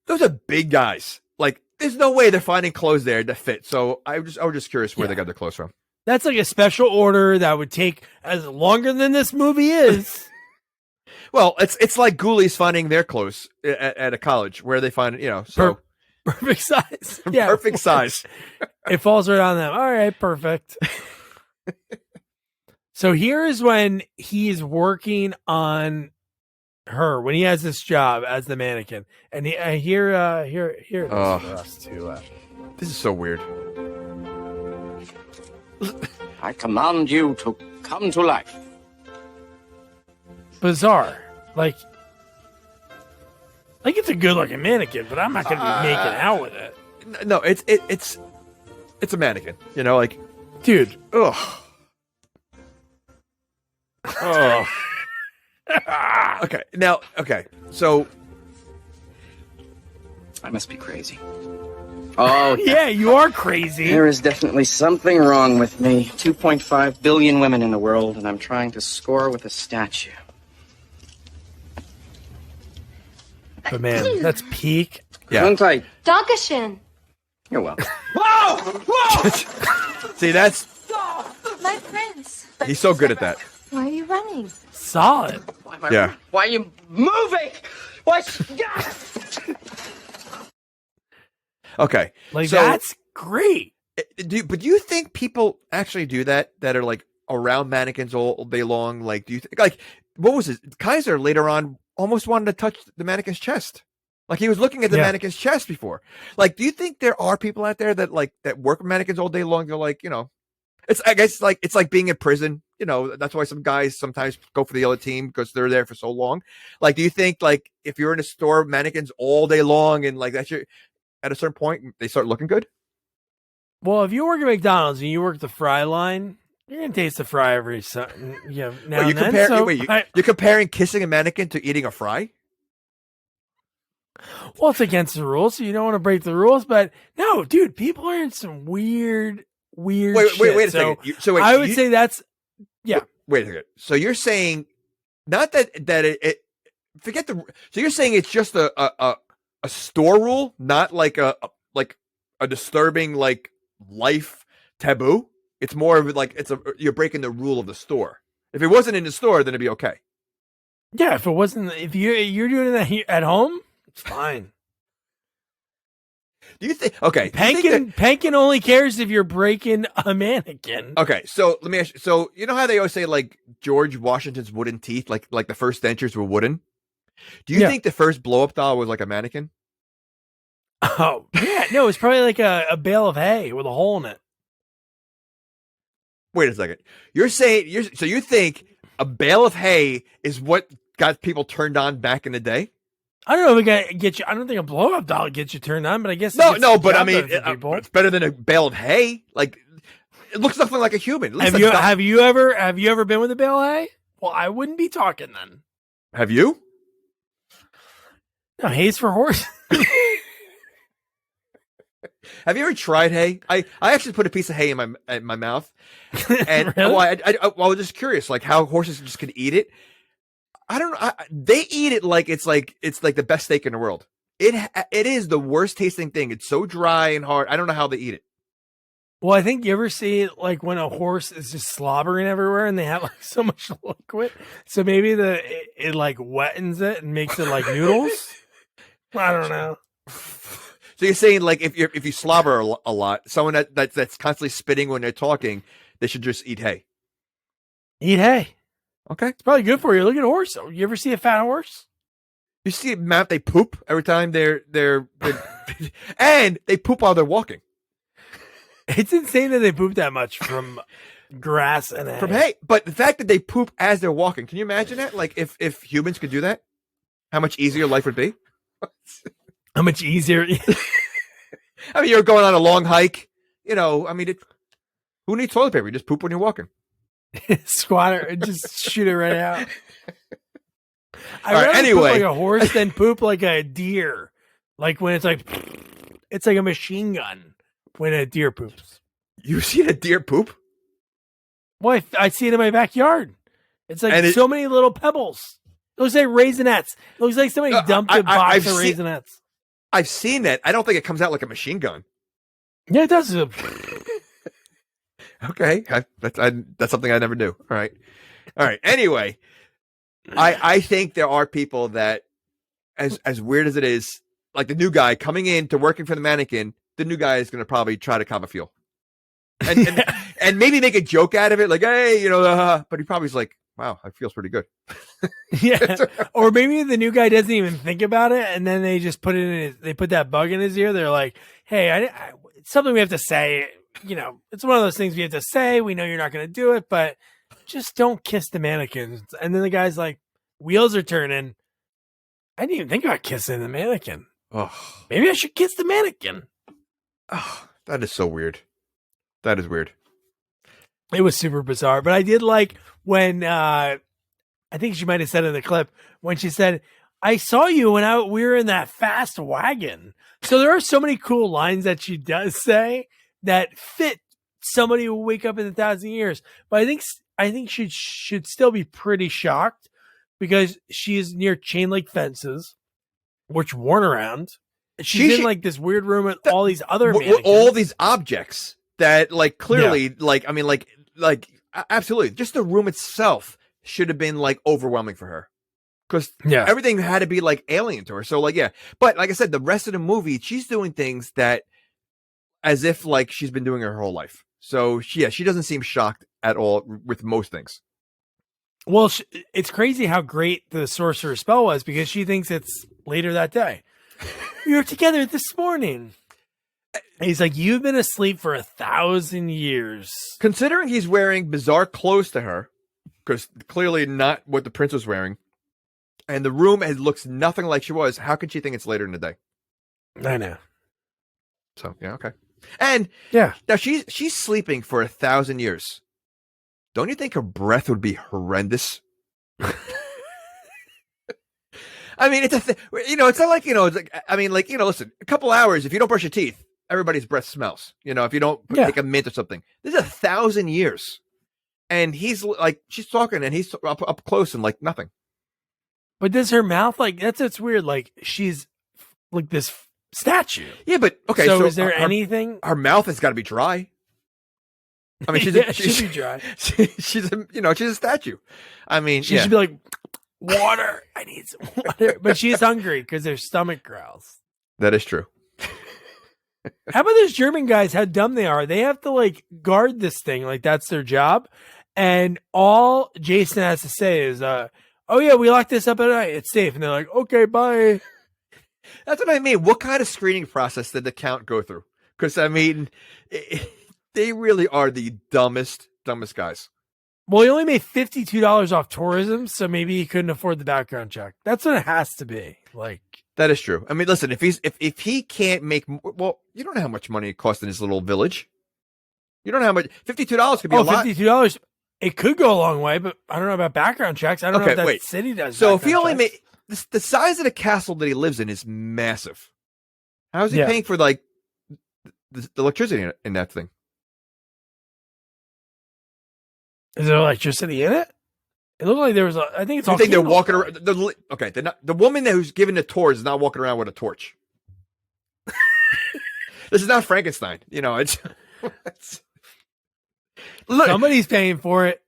those are big guys. Like, there's no way they're finding clothes there that fit. So I was just curious where they got their clothes from. That's like a special order that would take as longer than this movie is. Well, it's like ghoulies finding their clothes at a college where they find perfect size. Yeah, perfect size. It falls right on them. All right, perfect. So here is when he's working on her, when he has this job as the mannequin, and here it is for us too. This is so weird. I command you to come to life. Bizarre, like it's a good-looking mannequin, but I'm not going to be making out with it. No, it's a mannequin, like, dude. Ugh. Oh. Okay. So I must be crazy. Oh, yeah, you are crazy. There is definitely something wrong with me. 2.5 billion women in the world, and I'm trying to score with a statue. But man, that's peak. Yeah. Gesundheit. Dankeschön. You're welcome. Whoa! See, that's My prince. he's so good at that. Why are you running? Solid. Yeah. Why are you moving? Why? Okay. Like, that's great. But do you think people actually do that are like around mannequins all day long? Like, do you like, what was it? Kiser later on almost wanted to touch the mannequin's chest. Like, he was looking at the mannequin's chest before. Like, do you think there are people out there that work with mannequins all day long? They're like, I guess it's like being in prison. That's why some guys sometimes go for the other team because they're there for so long. Like, do you think, like, if you're in a store, mannequins all day long and like that's at a certain point they start looking good? Well, if you work at McDonald's and you work the fry line, You're gonna taste the fry every now Wait, and then. You're comparing kissing a mannequin to eating a fry? Well, it's against the rules, so you don't want to break the rules. But no, dude, people are in some weird shit. Wait a second. I would say that's Wait a second. So you're saying not that it forget the. So you're saying it's just a store rule, not like a disturbing like life taboo. It's more of like you're breaking the rule of the store. If it wasn't in the store, then it'd be okay. Yeah, if you're doing that at home, it's fine. Do you think? Okay, Pankin only cares if you're breaking a mannequin. Okay, so let me ask you. So you know how they always say like George Washington's wooden teeth, like the first dentures were wooden. Do you think the first blow up doll was like a mannequin? Oh yeah, no, it's probably like a bale of hay with a hole in it. Wait a second. You're saying you think a bale of hay is what got people turned on back in the day? I don't know if it get you. I don't think a blow up doll gets you turned on, but I guess no. But I mean, it's better than a bale of hay. Like it looks nothing like a human. Have you ever been with a bale of hay? Well, I wouldn't be talking then. Have you? No, hay's for horse. Have you ever tried hay? I actually put a piece of hay in my mouth, and really? I was just curious, like how horses just could eat it. I don't know. They eat it like it's the best steak in the world. It is the worst tasting thing. It's so dry and hard. I don't know how they eat it. Well, I think you ever see it like when a horse is just slobbering everywhere and they have like so much liquid. So maybe it like wettens it and makes it like noodles. I don't know. So you're saying like if you slobber a lot, someone that's constantly spitting when they're talking, they should just eat hay. Eat hay. Okay, it's probably good for you. Look at a horse. You ever see a fat horse? You see, Matt, they poop every time they're and they poop while they're walking. It's insane that they poop that much from grass and hay. From hay. But the fact that they poop as they're walking, can you imagine that? Like if humans could do that, how much easier life would be? How much easier? I mean, you're going on a long hike. You know, I mean, who needs toilet paper? You just poop when you're walking. Squatter, just shoot it right out. I'd rather poop like a horse than poop like a deer. Like when it's like a machine gun when a deer poops. You've seen a deer poop? Well, I see it in my backyard. It's like so many little pebbles. It looks like Raisinets. It looks like somebody dumped a box of Raisinets. I've seen that. I don't think it comes out like a machine gun. Yeah, it does. Okay, that's something I never knew. All right. Anyway, I think there are people that, as weird as it is, like the new guy coming in to working for the mannequin, the new guy is going to probably try to cop a feel, and maybe make a joke out of it, like, hey, but he probably is like, wow, that feels pretty good. Yeah, or maybe the new guy doesn't even think about it, and then they just put it in they put that bug in his ear. They're like, hey, it's something we have to say. It's one of those things we have to say. We know you're not going to do it, but just don't kiss the mannequins. And then the guy's like, wheels are turning. I didn't even think about kissing the mannequin. Oh, maybe I should kiss the mannequin. Oh, that is so weird. That is weird. It was super bizarre, but I did like when, I think she might have said in the clip when she said, I saw you when we were in that fast wagon. So there are so many cool lines that she does say that fit somebody who will wake up in 1,000 years. But I think she should still be pretty shocked because she is near chain link fences, which warn around. She's in like this weird room with all these other mannequins. All these objects that like clearly like absolutely just the room itself should have been like overwhelming for her. Because everything had to be like alien to her. So like, yeah. But like I said, the rest of the movie, she's doing things that as if like she's been doing it her whole life. So she doesn't seem shocked at all with most things. Well, it's crazy how great the sorcerer's spell was because she thinks it's later that day. We were together this morning. And he's like, you've been asleep for 1,000 years. Considering he's wearing bizarre clothes to her, because clearly not what the prince was wearing, and the room looks nothing like she was, how could she think it's later in the day? I know. So, yeah, okay. And now she's sleeping for 1,000 years. don't you think her breath would be horrendous? I mean, it's it's not like, it's like, I mean, like, listen, a couple hours, if you don't brush your teeth, everybody's breath smells, if you don't take a mint or something. This is 1,000 years. And he's like, she's talking and he's up close and like nothing. But does her mouth, like, that's weird. Like, she's like this statue. Yeah, but okay. So is there anything? Her mouth has got to be dry. I mean, she's be dry. She's a statue. I mean, she should be like, water. I need some water. But she's hungry because her stomach growls. That is true. How about those German guys? How dumb they are. They have to like guard this thing. Like that's their job. And all Jason has to say is, oh yeah, we locked this up at night. It's safe. And they're like, okay, bye. That's what I mean. What kind of screening process did the Count go through? Because I mean, they really are the dumbest guys. Well, he only made $52 off tourism, so maybe he couldn't afford the background check. That's what it has to be. Like that is true. I mean, listen, if he can't make, well, you don't know how much money it costs in his little village. You don't know how much. $52 could be a lot. $52. It could go a long way, but I don't know about background checks. I don't know if that city does. So if he only made the size of the castle that he lives in is massive. How is he paying for like the electricity in that thing? Is there electricity in it? It looked like there was. I think it's all. I think they're walking around. The woman who's giving the tours is not walking around with a torch. This is not Frankenstein. It's look, somebody's paying for it.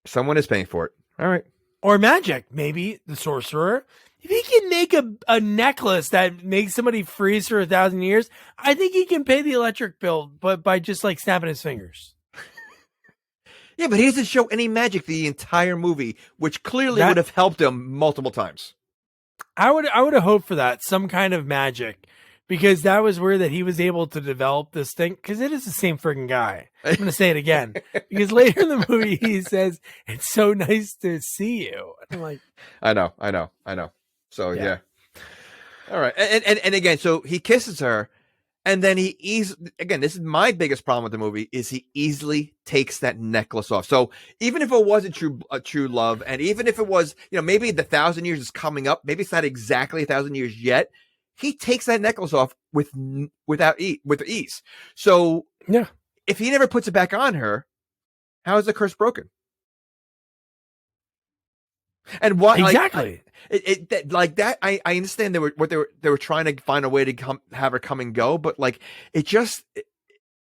Someone is paying for it. All right. Or magic, maybe the sorcerer. If he can make a necklace that makes somebody freeze for 1,000 years, I think he can pay the electric bill, but by just like snapping his fingers. Yeah, but he doesn't show any magic the entire movie, which clearly would have helped him multiple times. I would have hoped for that, some kind of magic, because that was weird that he was able to develop this thing, because it is the same freaking guy. I'm going to say it again, because later in the movie he says, "It's so nice to see you." And I'm like, I know. So yeah. All right, and again, so he kisses her. And then this is my biggest problem with the movie, is he easily takes that necklace off. So even if it was a true love, and even if it was, maybe the 1,000 years is coming up, maybe it's not exactly 1,000 years yet, he takes that necklace off with ease. So yeah, if he never puts it back on her, how is the curse broken? And why exactly? I understand they were trying to find a way to have her come and go, but like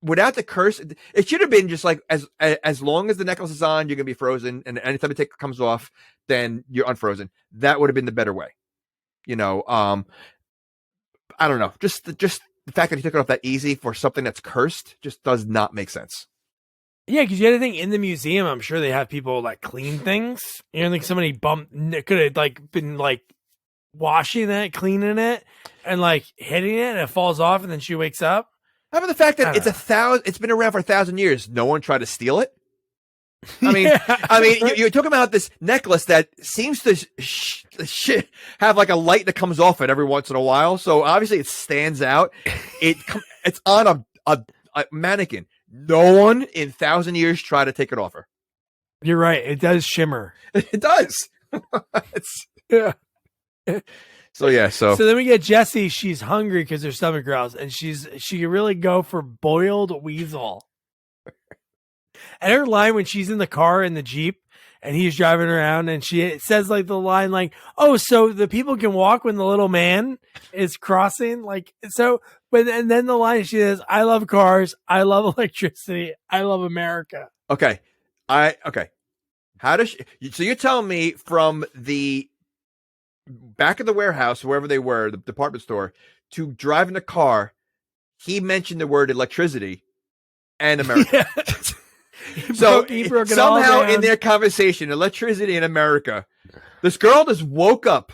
without the curse, it should have been just like as long as the necklace is on, you're gonna be frozen, and anytime it comes off, then you're unfrozen. That would have been the better way. I don't know. Just the fact that he took it off that easy for something that's cursed just does not make sense. Yeah, because you had to think in the museum, I'm sure they have people like clean things. Like somebody could have like been like washing it, cleaning it, and like hitting it, and it falls off, and then she wakes up. How about the fact that it's been around for 1,000 years? No one tried to steal it. I mean, you're talking about this necklace that seems to have like a light that comes off it every once in a while. So obviously it stands out. It's on a mannequin. No one in 1,000 years tried to take it off her. You're right. It does shimmer. It does. Yeah. So then we get Jessie. She's hungry because her stomach growls, and she can really go for boiled weasel. And her line when she's in the car in the Jeep and he's driving around, and she says like the line like, "Oh, so the people can walk when the little man is crossing." Like so. And then the line she says, "I love cars. I love electricity. I love America." Okay. How does so you're telling me from the back of the warehouse, wherever they were, the department store, to driving the car, he mentioned the word electricity and America. Yeah. he broke it somehow all down. In their conversation, electricity in America, this girl just woke up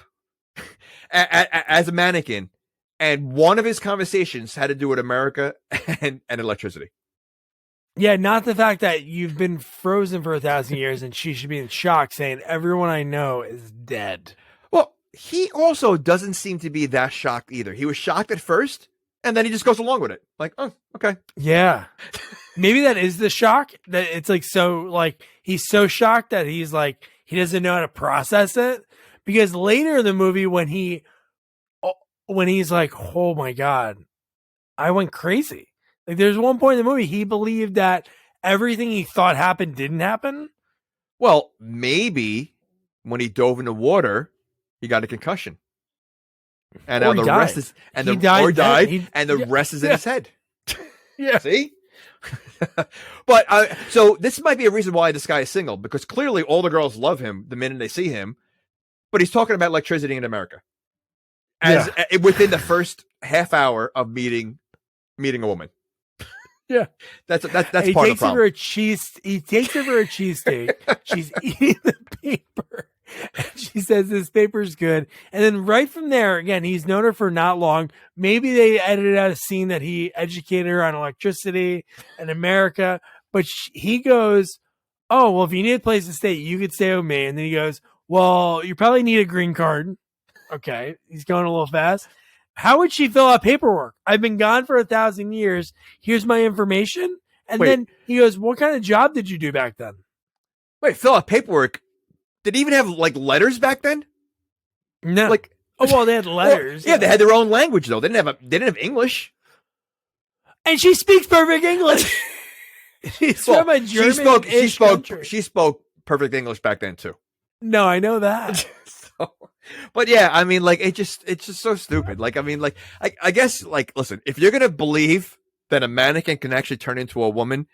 as a mannequin. And one of his conversations had to do with America and electricity. Yeah, not the fact that you've been frozen for 1,000 years and she should be in shock saying everyone I know is dead. Well, he also doesn't seem to be that shocked either. He was shocked at first, And then he just goes along with it. Like, oh, okay. Yeah. Maybe that is the shock, that it's like, so like he's so shocked that he's like, he doesn't know how to process it, because later in the movie when he's like, oh my God, I went crazy. Like there's one point in the movie he believed that everything he thought happened didn't happen. Well, maybe when he dove in the water, he got a concussion. And now the rest is, and the rest is in his head. Yeah. See? But so this might be a reason why this guy is single, because clearly all the girls love him the minute they see him, but he's talking about electricity in America as within the first half hour of meeting a woman. Yeah, that's part of the problem. He takes her for a cheesesteak. She's eating the paper. And she says this paper's good. And then right from there, again, he's known her for not long. Maybe they edited out a scene that he educated her on electricity in America. But he goes, oh, well, if you need a place to stay, you could stay with me. And then he goes, well, you probably need a green card. Okay. He's going a little fast. How would she fill out paperwork? I've been gone for 1,000 years. Here's my information. And then he goes, what kind of job did you do back then? Wait, fill out paperwork? Did he even have like letters back then? No. Like, oh, well, they had letters. They had their own language though. They didn't have English. And she speaks perfect English. She's from a German. She spoke perfect English back then too. No, I know that. But yeah, I mean, like, it's just so stupid. Like, I mean, like, I guess, like, listen, if you're gonna believe that a mannequin can actually turn into a woman,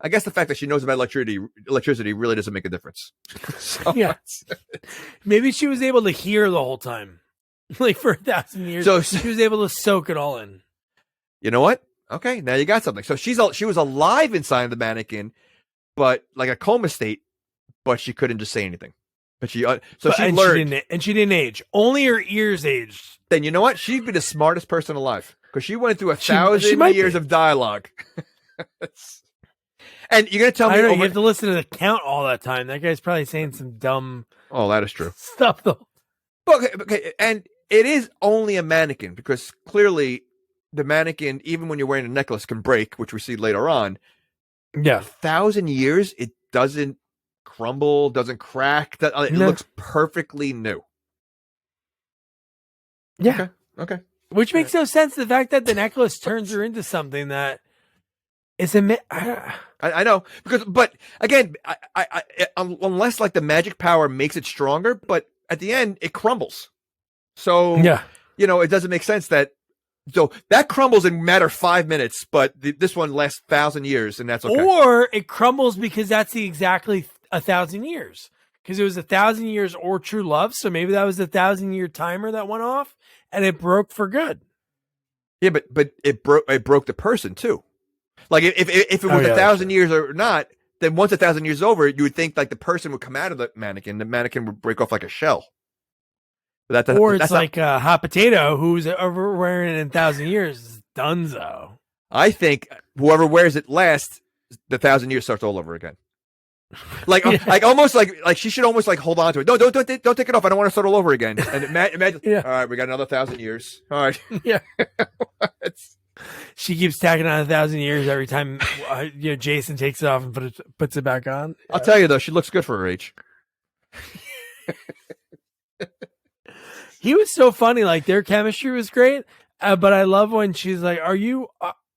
I guess the fact that she knows about electricity really doesn't make a difference. So, yeah, maybe she was able to hear the whole time, like for 1,000 years. So she was able to soak it all in. You know what? Okay, now you got something. So she was alive inside the mannequin, but like a coma state, but she couldn't just say anything. But she learned, and she didn't age. Only her ears aged. Then you know what? She'd be the smartest person alive because she went through 1,000 years of dialogue. And you're gonna tell me you have to listen to the count all that time. That guy's probably saying some dumb. Oh, that is true. Stuff though. Okay, and it is only a mannequin because clearly the mannequin, even when you're wearing a necklace, can break, which we see later on. Yeah, 1,000 years, it doesn't crumble, doesn't crack. It looks perfectly new. Yeah. Okay. Which makes no sense. The fact that the necklace turns her into something that is I know but again, I unless like the magic power makes it stronger, but at the end it crumbles. So you know, it doesn't make sense that. So that crumbles in a matter of 5 minutes, but this one lasts 1,000 years, and that's okay. Or it crumbles because that's exactly 1,000 years, because it was 1,000 years or true love. So maybe that was the 1,000-year timer that went off, and it broke for good. Yeah, but it broke the person too. Like if it was 1,000 years or not, then once 1,000 years is over, you would think like the person would come out of the mannequin would break off like a shell. Or it's like a hot potato who's ever wearing it in 1,000 years is dunzo. I think whoever wears it last, the 1,000 years starts all over again. Like, like almost like she should almost like hold on to it. Don't take it off. I don't want to start all over again. And imagine, all right, we got another 1,000 years. All right, yeah. She keeps tacking on 1,000 years every time. Jason takes it off and puts it back on. Yeah. I'll tell you though, she looks good for her age. He was so funny. Like their chemistry was great. But I love when she's like, "Are you?"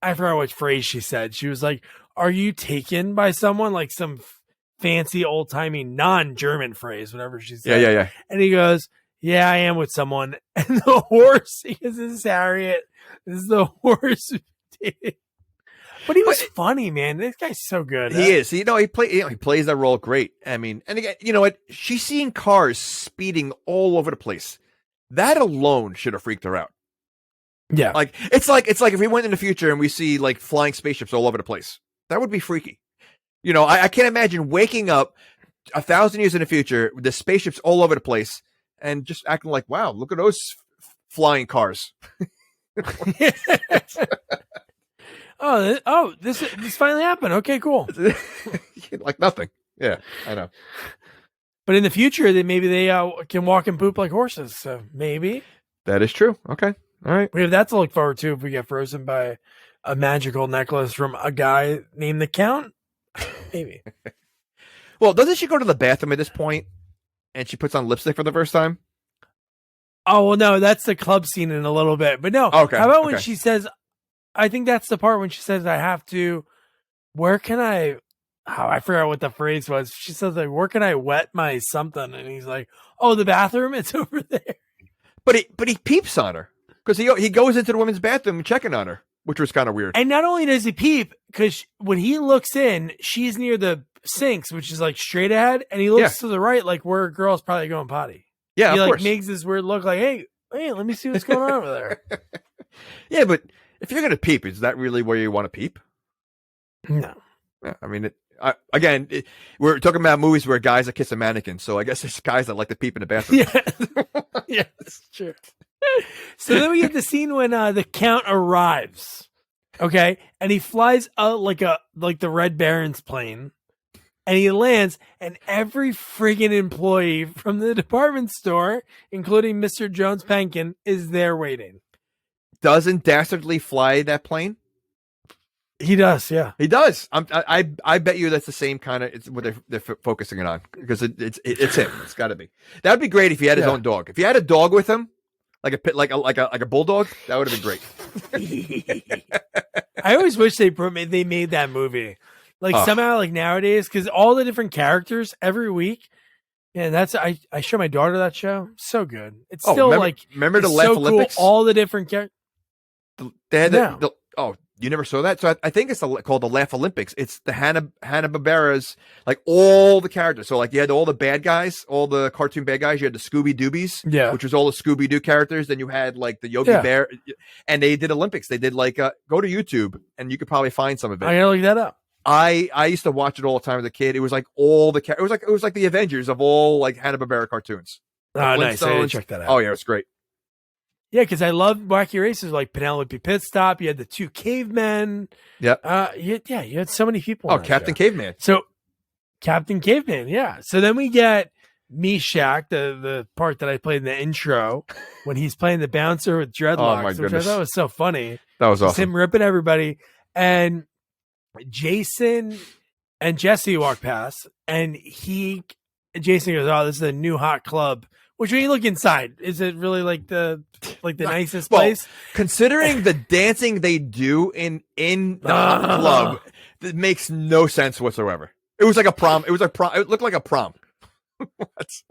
I forgot which phrase she said. She was like, "Are you taken by someone?" Like some fancy old timey non-German phrase, whatever she said. Yeah. And he goes, "Yeah, I am with someone." And the horse, because this is Harriet. This is the horse. But he was funny, man. This guy's so good. He is. He plays that role great. I mean, and again, you know what? She's seeing cars speeding all over the place. That alone should have freaked her out. Yeah. Like it's like if we went in the future and we see like flying spaceships all over the place. That would be freaky. You know, I can't imagine waking up 1,000 years in the future with the spaceships all over the place and just acting like, wow, look at those flying cars. This finally happened. Okay, cool. Like nothing. Yeah, I know. But in the future, maybe they can walk and poop like horses. So maybe that is true. Okay. All right. We have that to look forward to if we get frozen by a magical necklace from a guy named the Count. Maybe. Well, doesn't she go to the bathroom at this point and she puts on lipstick for the first time? Oh, well, no, that's the club scene in a little bit. But no, okay. How about when she says, I think that's the part when she says, I have to, where can I, I forgot what the phrase was. She says, like, where can I wet my something? And he's like, oh, the bathroom? It's over there. But he peeps on her because he goes into the women's bathroom checking on her, which was kind of weird. And not only does he peep, because when he looks in, she's near the sinks, which is like straight ahead, and he looks to the right, like where a girl's probably going potty. Yeah, he of like course. makes this weird look, like, hey, let me see what's going on over there. Yeah, but if you're gonna peep, is that really where you want to peep? No. Yeah, I mean, we're talking about movies where guys are kissing mannequins, so I guess there's guys that like to peep in the bathroom. Yeah, that's true. So then we get the scene when the Count arrives, okay, and he flies out like the Red Baron's plane, and he lands, and every friggin' employee from the department store, including Mr. Jones Pankin, is there waiting. Doesn't Dastardly fly that plane? He does, yeah. He does. I bet you that's the same kind of. It's what they're focusing it on because it's him. It's got to be. That would be great if he had his own dog. If he had a dog with him, like a bulldog, that would have been great. I always wish they made that movie. Like somehow, like nowadays, because all the different characters every week, and that's I show my daughter that show. So good. It's still remember the it's Laugh so Olympics? Cool, all the different characters. They had you never saw that? So I think it's called the Laugh Olympics. It's the Hanna-Barbera's, like all the characters. So like you had all the bad guys, all the cartoon bad guys. You had the Scooby Doobies, which was all the Scooby Doo characters. Then you had like the Yogi Bear, and they did Olympics. They did like go to YouTube and you could probably find some of it. I gotta look that up. I used to watch it all the time as a kid. It was like all the it was like the Avengers of all like Hanna-Barbera cartoons. Oh, nice! I didn't check that out. Oh yeah, it's great. Yeah, because I love wacky races like Penelope Pitstop. You had the two cavemen. Yeah. You had so many people. Oh, Captain Caveman. So Captain Caveman, yeah. So then we get Meshach, the part that I played in the intro when he's playing the bouncer with dreadlocks, which I thought was so funny. That was awesome. Him ripping everybody. And Jason and Jesse walk past, and Jason goes, "Oh, this is a new hot club." Which, when you look inside, is it really like the nicest place? Considering the dancing they do in the club, it makes no sense whatsoever. It was like a prom. It looked like a prom.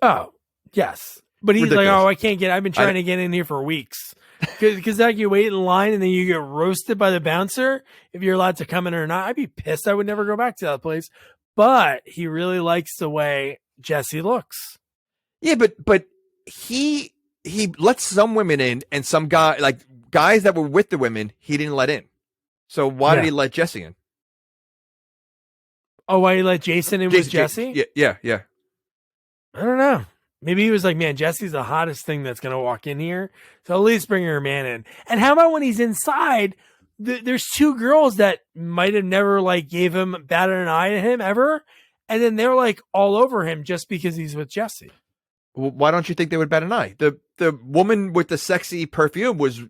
Oh, yes. But he's Ridiculous. like, "Oh, I can't get. I've been trying to get in here for weeks." Because like you wait in line and then you get roasted by the bouncer if you're allowed to come in or not. I'd be pissed. I would never go back to that place. But he really likes the way Jesse looks. Yeah, but he lets some women in and some guys that were with the women he didn't let in. So why did he let Jesse in? Oh, why he let Jason in with Jesse? Yeah. I don't know. Maybe he was like, man, Jesse's the hottest thing that's going to walk in here. So at least bring her man in. And how about when he's inside, there's two girls that might have never like batted an eye to him ever. And then they're like all over him just because he's with Jesse. Well, why don't you think they would bat an eye? The woman with the sexy perfume was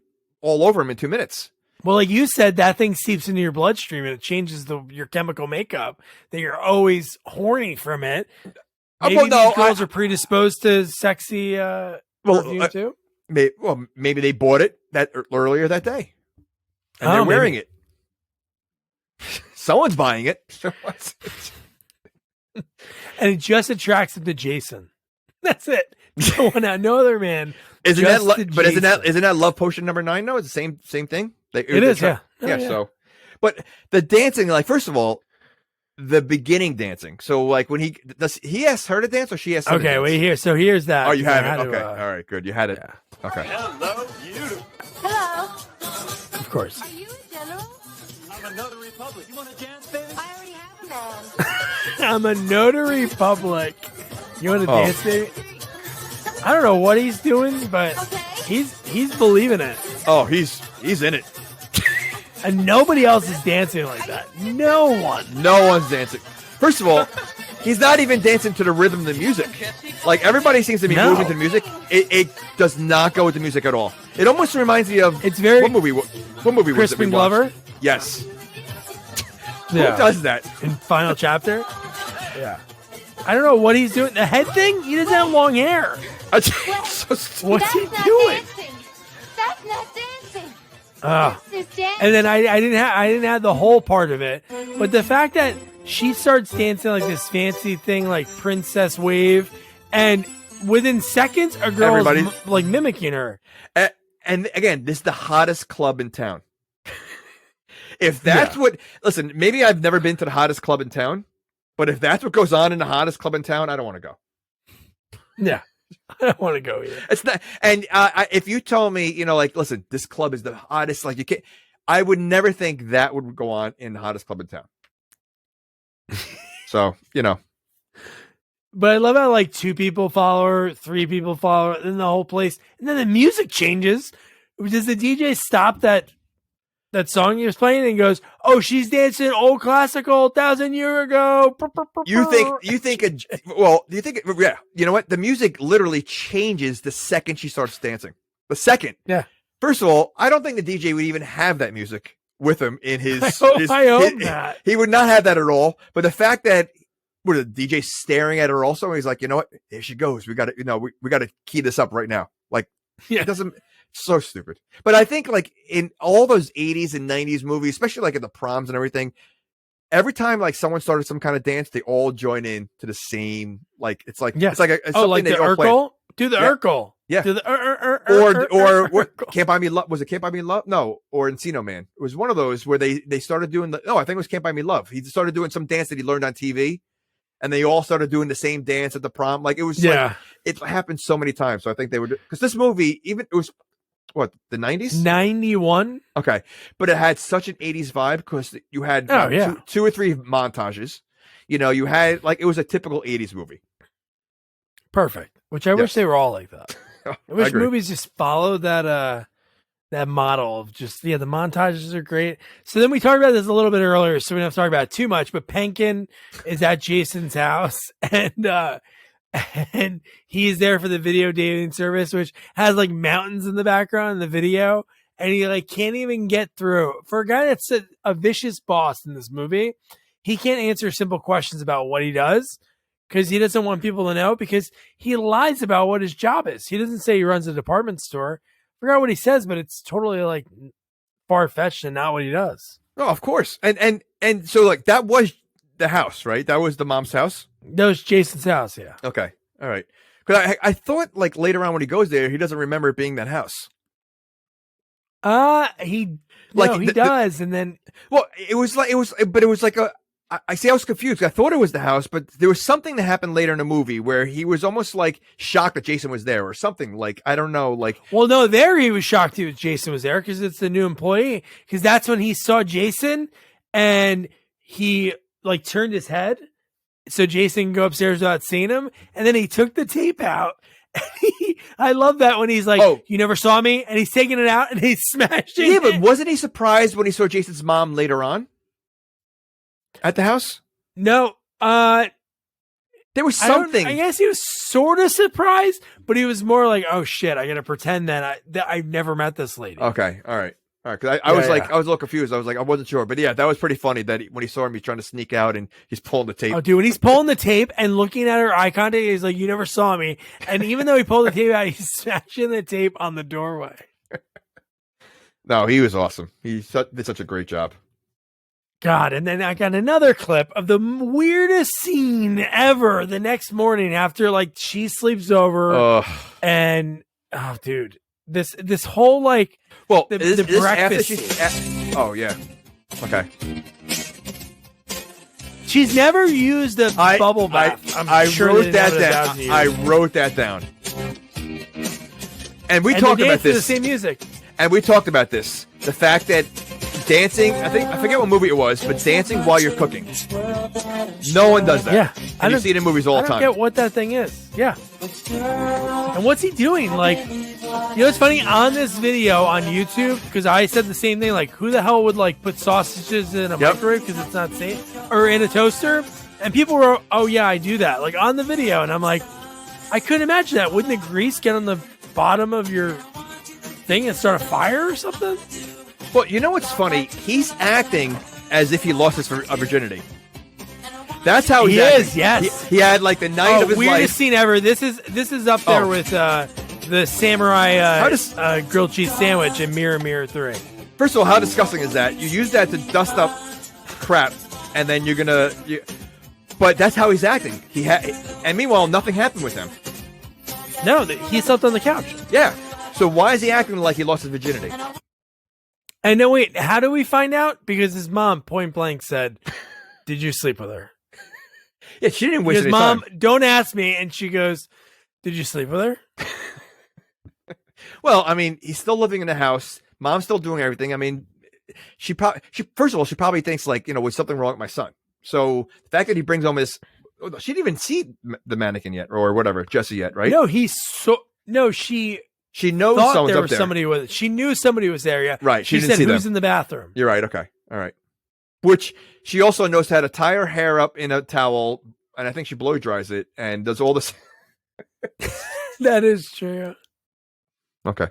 all over him in 2 minutes. Well, like you said, that thing seeps into your bloodstream and it changes your chemical makeup, that you're always horny from it. Maybe these girls are predisposed to sexy perfume too? Maybe they bought it earlier that day. And they're wearing it. Someone's buying it. And it just attracts them to Jason. That's it. No other man. Isn't that Love Potion number 9? No, it's the same thing. It is, yeah. So, but the dancing, like, first of all, the beginning dancing. So, like, when he asked her to dance, or she asked him to dance? Wait here. So here's that. Oh, you had it. Okay, all right, good. You had it. Yeah. Okay. Hello, you. Hello. Of course. Are you a general? I'm a notary public. You want to dance, baby? I already have a man. I'm a notary public. You want to dance, baby? I don't know what he's doing, but he's believing it. Oh, he's in it. And nobody else is dancing like that. No one. No one's dancing. First of all, he's not even dancing to the rhythm of the music. Like everybody seems to be moving to the music. It does not go with the music at all. It almost reminds me of what movie was it? Crispin Glover? Yes. Yeah. Who does that? In Final Chapter? Yeah. I don't know what he's doing. The head thing? He doesn't have long hair. What's he doing? Dancing. That's not dancing. And then I didn't have the whole part of it, but the fact that she starts dancing like this fancy thing, like Princess Wave, and within seconds, a girl is like mimicking her. And again, this is the hottest club in town. If that's listen, maybe I've never been to the hottest club in town, but if that's what goes on in the hottest club in town, I don't want to go. Yeah. I don't want to go either. It's not, and if you told me, you know, like, listen, this club is the hottest, like you can't, I would never think that would go on in the hottest club in town. So, you know. But I love how like 2 people follow her, 3 people follow her, then the whole place, and then the music changes. Does the DJ stop that song he was playing and goes, "Oh, she's dancing old classical 1,000 years ago." You think, yeah, you know what? The music literally changes the second she starts dancing. The second. Yeah. First of all, I don't think the DJ would even have that music with him in his. I hope not. He would not have that at all. But the fact that the DJ staring at her also, he's like, you know what? There she goes. We got to, we got to key this up right now. Like, it doesn't. So stupid. But I think like in all those 80s and 90s movies, especially like at the proms and everything, every time like someone started some kind of dance, they all join in to the same, like, it's like, it's like like the Urkel? Do the Urkel. Yeah. Do the or what, Can't Buy Me Love. Was it Can't Buy Me Love? No. Or Encino Man. It was one of those where they started doing I think it was Can't Buy Me Love. He started doing some dance that he learned on TV. And they all started doing the same dance at the prom. Like it was, like, it happened so many times. So I think they would, because this movie, even it was, what, the 90s? 91. Okay. But it had such an 80s vibe because you had two or three montages. You know, you had, like, it was a typical 80s movie. Perfect. Which I wish they were all like that. I wish movies just followed that model of just, the montages are great. So then we talked about this a little bit earlier, so we don't have to talk about it too much, but Pankin is at Jason's house and he's there for the video dating service, which has like mountains in the background in the video, and he like can't even get through. For a guy that's a vicious boss in this movie, he can't answer simple questions about what he does because he doesn't want people to know, because he lies about what his job is. He doesn't say he runs a department store. I forgot what he says, but it's totally like far-fetched and not what he does. Oh, of course. And so like that was the house, right? That was the mom's house? That was Jason's house, yeah. Okay. All right. Because I thought like later on when he goes there, he doesn't remember it being that house. He does, and then it was like I see I was confused. I thought it was the house, but there was something that happened later in the movie where he was almost like shocked that Jason was there or something. Like, I don't know. Like, well, no, there he was shocked Jason was there because it's the new employee. Because that's when he saw Jason and he like turned his head so Jason can go upstairs without seeing him. And then he took the tape out. I love that when he's like, "You never saw me," and he's taking it out and he's smashing. Yeah, but wasn't he surprised when he saw Jason's mom later on? At the house? No. There was something. I guess he was sort of surprised, but he was more like, "Oh shit, I got to pretend that I've never met this lady." Okay, all right. Because I was like, I was a little confused. I was like, I wasn't sure, but yeah, that was pretty funny that when he saw him, he's trying to sneak out and he's pulling the tape. Oh, dude, when he's pulling the tape and looking at her eye contact, he's like, "You never saw me," and even though he pulled the tape out, he's smashing the tape on the doorway. No, he was awesome. He did such a great job. God, and then I got another clip of the weirdest scene ever the next morning after like she sleeps over and dude, this whole like the breakfast. Oh yeah. Okay. She's never used a bubble bath. I wrote that down. I wrote that down. And we talked about this. The same music. And we talked about this. The fact that dancing, I forget what movie it was, but dancing while you're cooking. No one does that. Yeah. And you see it in movies all the time. I don't get what that thing is. Yeah. And what's he doing? Like, you know what's funny? On this video on YouTube, because I said the same thing, like, who the hell would, like, put sausages in a microwave because it's not safe? Or in a toaster? And people were, oh yeah, I do that, like on the video, and I'm like, I couldn't imagine that. Wouldn't the grease get on the bottom of your thing and start a fire or something? Well, you know what's funny? He's acting as if he lost his virginity. That's how he acting. is. Yes, he had like the night of his weirdest life. scene ever. This is up there with the samurai grilled cheese sandwich in Mirror Mirror 3. First of all, how disgusting is that? You use that to dust up crap, and then you're gonna. But that's how he's acting. And meanwhile, nothing happened with him. No, he slept on the couch. Yeah. So why is he acting like he lost his virginity? And no, wait. How do we find out? Because his mom point blank said, "Did you sleep with her?" Yeah, she didn't waste his any mom, time. don't ask me. And she goes, "Did you sleep with her?" Well, I mean, he's still living in the house. Mom's still doing everything. I mean, she first of all, she probably thinks like, was something wrong with my son. So the fact that he brings home she didn't even see the mannequin yet or whatever, Jesse yet, right? No, she knows thought there up was there. somebody with it. She knew somebody was there. Yeah, right. She didn't said, see "Who's them. in the bathroom?" You're right. Okay. All right. Which she also knows how to tie her hair up in a towel, and I think she blow dries it and does all this. That is true. Okay.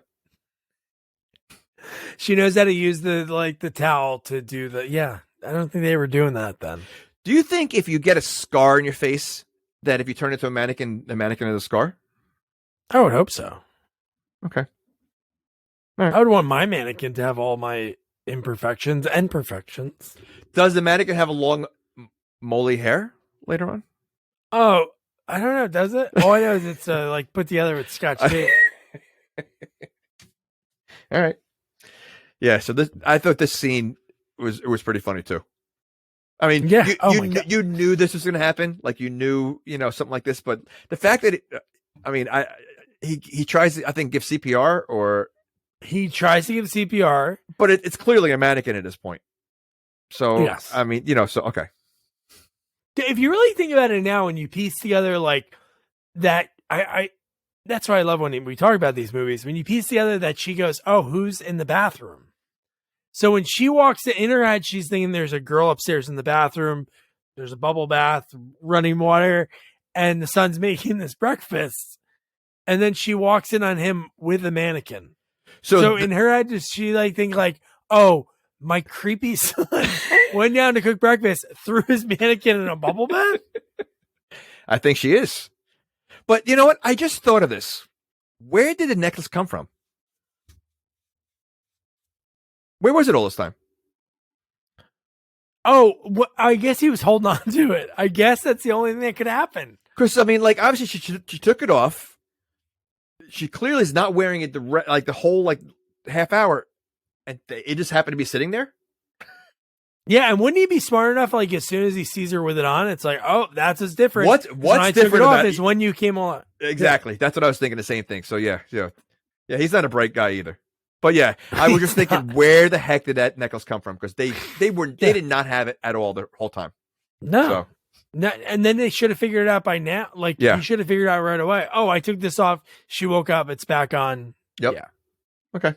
She knows how to use the towel to do the. Yeah, I don't think they were doing that then. Do you think if you get a scar in your face, that if you turn into a mannequin has a scar? I would hope so. Okay. I would want my mannequin to have all my imperfections and perfections. Does the mannequin have a long, moley hair later on? Oh, I don't know. Does it? All I know is it's like put together with Scotch tape. All right. Yeah. So I thought this scene was pretty funny too. I mean, yeah. You knew this was going to happen. Like you knew, something like this. But the fact that, he tries to, I think, give CPR or he tries to give CPR, but it's clearly a mannequin at this point. So yes. I mean, so okay. If you really think about it now, and you piece together like that, that's why I love when we talk about these movies. When you piece together that she goes, "Oh, who's in the bathroom?" So when she walks in her head, she's thinking there's a girl upstairs in the bathroom. There's a bubble bath, running water, and the son's making this breakfast. And then she walks in on him with a mannequin. So in her head, does she think "Oh, my creepy son went down to cook breakfast, threw his mannequin in a bubble bath"? I think she is. But you know what? I just thought of this. Where did the necklace come from? Where was it all this time? Oh, I guess he was holding on to it. I guess that's the only thing that could happen. Because, obviously she took it off. She clearly is not wearing it the whole, half hour. And it just happened to be sitting there? Yeah, and wouldn't he be smart enough, as soon as he sees her with it on, it's oh, that's what's different. What's different about it is when you came on. Exactly. Yeah. That's what I was thinking, the same thing. So, yeah, he's not a bright guy either. But, yeah, I was just thinking, where the heck did that necklace come from? Because they did not have it at all the whole time. No. So. No, and then they should have figured it out by now. You should have figured it out right away. Oh, I took this off. She woke up. It's back on. Yep. Yeah. Okay.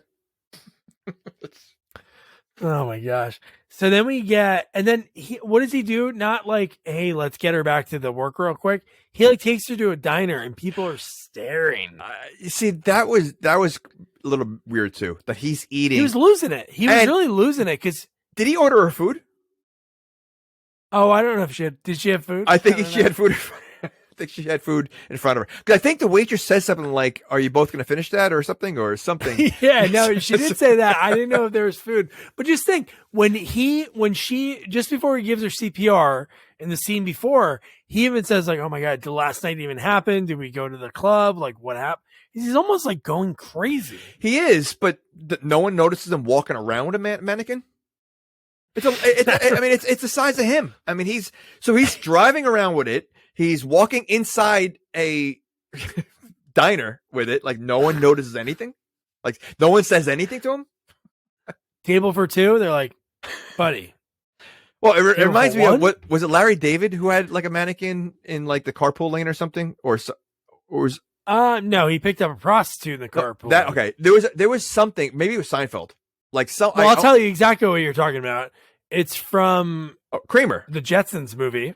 Oh my gosh. So then we get, and then what does he do? Not hey, let's get her back to the work real quick. He takes her to a diner and people are staring. You see, that was a little weird too, that he's eating. He was losing it. He was really losing it. Cause did he order her food? Oh, I don't know if did she have food? I think she had food. I think she had food in front of her. Because I think the waitress says something like, "Are you both going to finish that?" or something. Yeah, no, she did say that. I didn't know if there was food. But just think, when she, just before he gives her CPR in the scene before, he even says "Oh my God, did last night even happen? Did we go to the club? What happened?" He's almost going crazy. He is, but no one notices him walking around with a mannequin. It's the size of him. I mean, he's driving around with it. He's walking inside a diner with it. No one notices anything. No one says anything to him. Table for two. They're like, buddy. Well, it reminds me of what was it? Larry David who had a mannequin in the carpool lane or something, or was no, he picked up a prostitute in the carpool. Okay. There was something. Maybe it was Seinfeld. I'll tell you exactly what you're talking about. It's from Kramer, the Jetsons movie.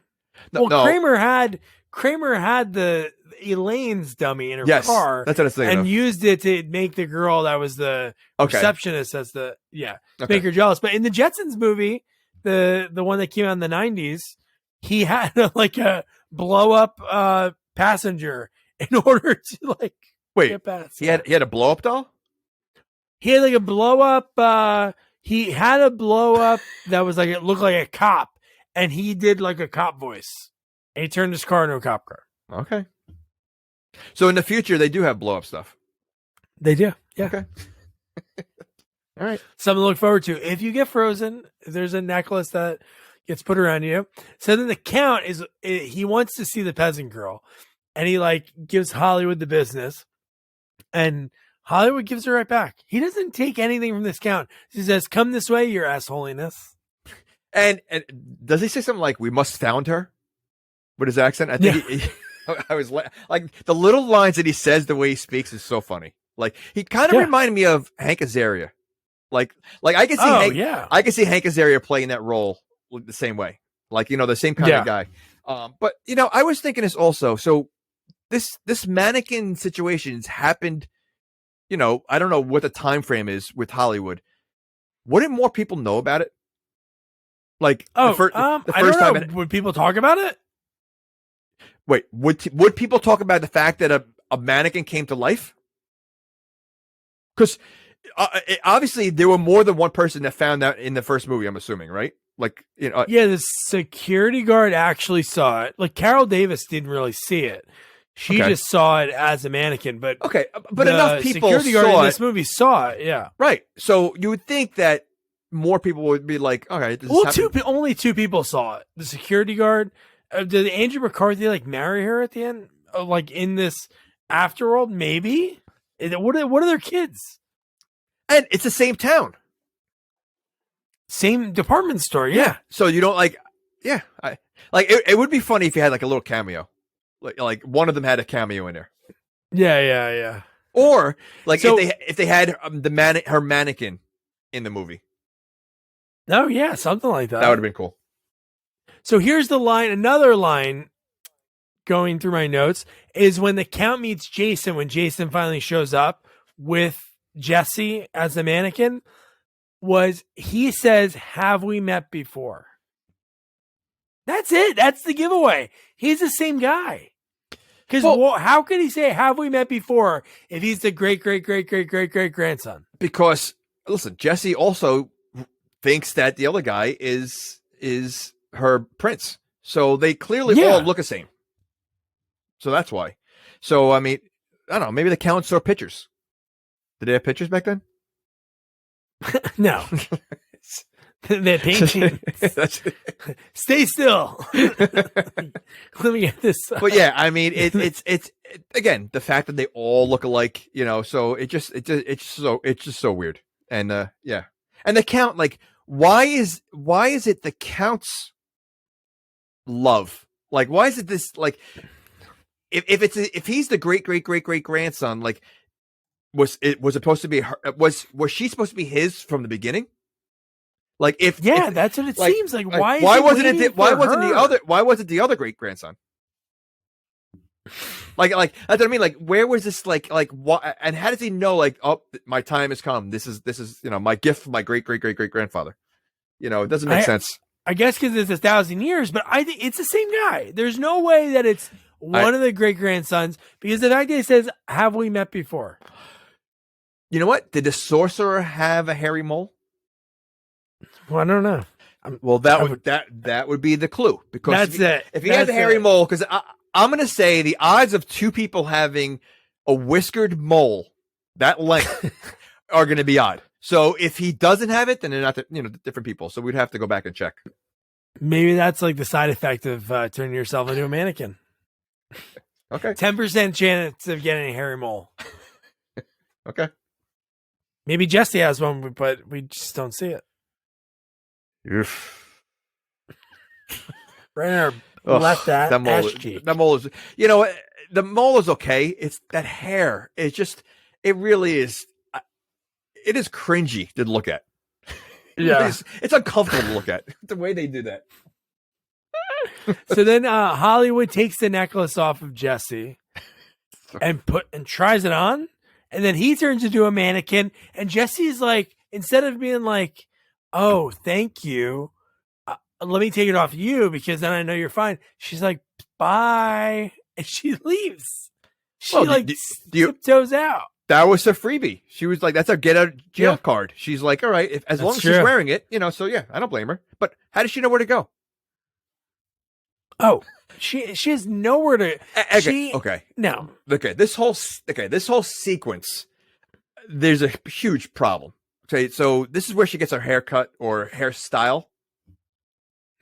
Kramer had the Elaine's dummy in her Yes, car. that's what I was thinking and of. used it to make the girl that was the receptionist as make her jealous. But in the Jetsons movie, the one that came out in the 90s, he had like a blow up passenger in order to get past. He had a blow up doll? He had like a blow up he had a blow up that was like, it looked like a cop, and he did like a cop voice. And he turned his car into a cop car. Okay. So in the future, they do have blow up stuff. They do. Yeah. Okay. All right. Something to look forward to. If you get frozen, there's a necklace that gets put around you. So then the Count he wants to see the peasant girl, and he gives Hollywood the business, and Hollywood gives her right back. He doesn't take anything from this Count. He says, "Come this way, your ass holiness." And does he say something like, "We must found her"? With his accent? I think I was like, the little lines that he says, the way he speaks is so funny. Like, he kind of reminded me of Hank Azaria. Like I can see I can see Hank Azaria playing that role the same way. The same kind of guy. But I was thinking this also. So this mannequin situation's happened, I don't know what the time frame is with Hollywood. Wouldn't more people know about it? The first I don't know. time Would people talk about it? Wait, would people talk about the fact that a mannequin came to life? Because obviously there were more than one person that found that in the first movie, I'm assuming, right? The security guard actually saw it. Carol Davis didn't really see it. She just saw it as a mannequin. But enough people security guard saw in this movie saw it. Yeah, right. So you would think that more people would be like, "All right, only two people saw it. The security guard. Did Andrew McCarthy marry her at the end? In this afterworld, maybe. What are their kids? And it's the same town, same department store. Yeah. So you don't it would be funny if you had a little cameo, like one of them had a cameo in there. Yeah. Or if they had her mannequin in the movie. Oh yeah, something like that. That would have been cool. So here's the line. Another line going through my notes is when the Count meets Jason, when Jason finally shows up with Jesse as the mannequin, he says, "Have we met before?" That's it. That's the giveaway. He's the same guy. Because how could he say, "Have we met before," if he's the great grandson? Because listen, Jesse also thinks that the other guy is her prince. So they clearly all look the same. So that's why. So, I mean, I don't know. Maybe the Count saw pictures. Did they have pictures back then? No. They're paintings. Stay still. Let me get this. But yeah, I mean, it's again, the fact that they all look alike, so it's just so weird. And and the Count, why is it the Count's love? Why is it this if he's the great grandson, was it supposed to be her, was she supposed to be his from the beginning? That's what it seems like. Why wasn't the other great grandson? That's what I mean. Where was this? Why? And how does he know? My time has come. This is my gift from my great grandfather. It doesn't make sense. I guess because it's 1,000 years, but I think it's the same guy. There's no way that it's one of the great grandsons, because the fact that he says, "Have we met before?" You know what? Did the sorcerer have a hairy mole? Well, I don't know. Well, that would be the clue, because if he has a hairy mole, because I'm going to say the odds of two people having a whiskered mole that length are going to be odd. So if he doesn't have it, then they're not different people. So we'd have to go back and check. Maybe that's the side effect of turning yourself into a mannequin. Okay. 10% chance of getting a hairy mole. Okay. Maybe Jesse has one, but we just don't see it. Oof. Right in our left ass cheek. That mole is, the mole is okay. It's that hair. It's just, it really is. It is cringy to look at. Yeah. It's uncomfortable to look at the way they do that. So then Hollywood takes the necklace off of Jesse and tries it on, and then he turns into a mannequin, and Jesse's like, instead of being like, oh, thank you, let me take it off you because then I know you're fine, she's like, bye, and she leaves. She tiptoes out. That was a freebie. She was like, that's a get out of jail card. She's like, all right, as long as she's wearing it, so yeah, I don't blame her. But how does she know where to go? Oh, she has nowhere to. Okay. No. Okay. This whole sequence, there's a huge problem. Okay. So this is where she gets her haircut or hairstyle.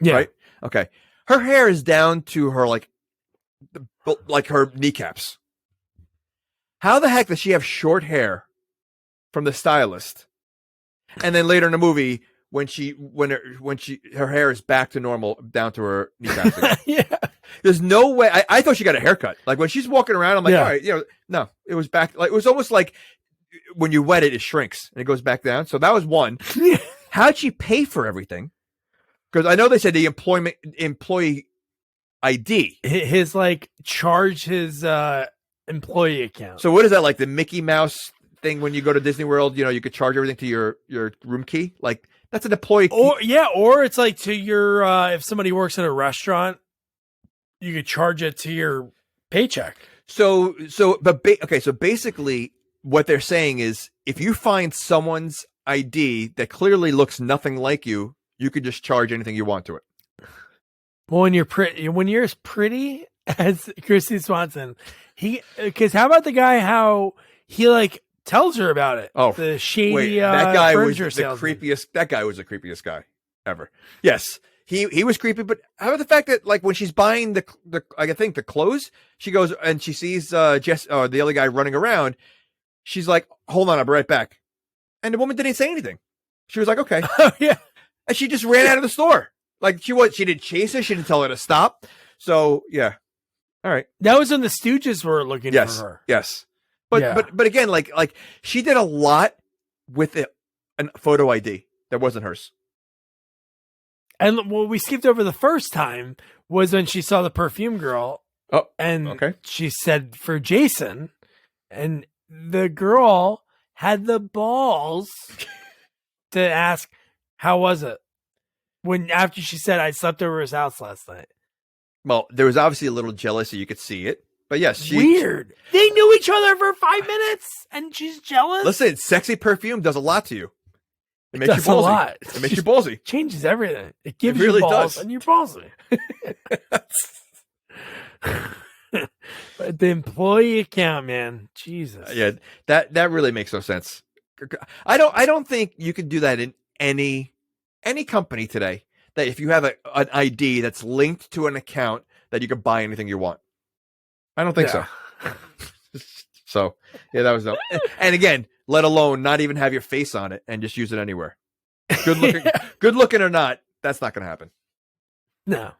Yeah. Right. Okay. Her hair is down to her like her kneecaps. How the heck does she have short hair from the stylist? And then later in the movie, when her hair is back to normal, down to her kneecaps again. Yeah. There's no way. I thought she got a haircut. Like when she's walking around, I'm like, all right, no, it was back. Like it was almost like when you wet it, it shrinks and it goes back down. So that was one. How'd she pay for everything? Because I know they said the employee ID. His charge his employee account. So what is that, like the Mickey Mouse thing when you go to Disney World? You could charge everything to your room key. Like that's an employee. Or it's like to your if somebody works at a restaurant, you could charge it to your paycheck. So basically, what they're saying is, if you find someone's ID that clearly looks nothing like you, you could just charge anything you want to it. Well, when you're as pretty as Kristy Swanson, because how about the guy? How he tells her about it? Oh, the shady wait, that guy was the salesman. creepiest. That guy was the creepiest guy ever. Yes, he was creepy. But how about the fact that when she's buying the clothes, she goes and she sees the other guy running around. She's like, "Hold on, I'll be right back," and the woman didn't say anything. She was like, "Okay," oh, yeah, and she just ran out of the store. Like she didn't chase her. She didn't tell her to stop. So yeah, all right. That was when the Stooges were looking for her. Yes, but again, like she did a lot with a photo ID that wasn't hers. And what we skipped over the first time was when she saw the perfume girl. Oh, and okay. She said for Jason, and the girl had the balls to ask, "How was it?" After she said, "I slept over his house last night." Well, there was obviously a little jealousy. You could see it. But yes, weird. They knew each other for 5 minutes and she's jealous. Listen, sexy perfume does a lot to you. It makes you ballsy. A lot. It makes you ballsy. Changes everything. It gives you balls and you're ballsy. But the employee account, man. Jesus. Yeah, that really makes no sense. I don't think you could do that in any company today, that if you have an ID that's linked to an account that you can buy anything you want. I don't think so. So yeah, that was no. And again, let alone not even have your face on it and just use it anywhere. Good looking or not, that's not going to happen. No,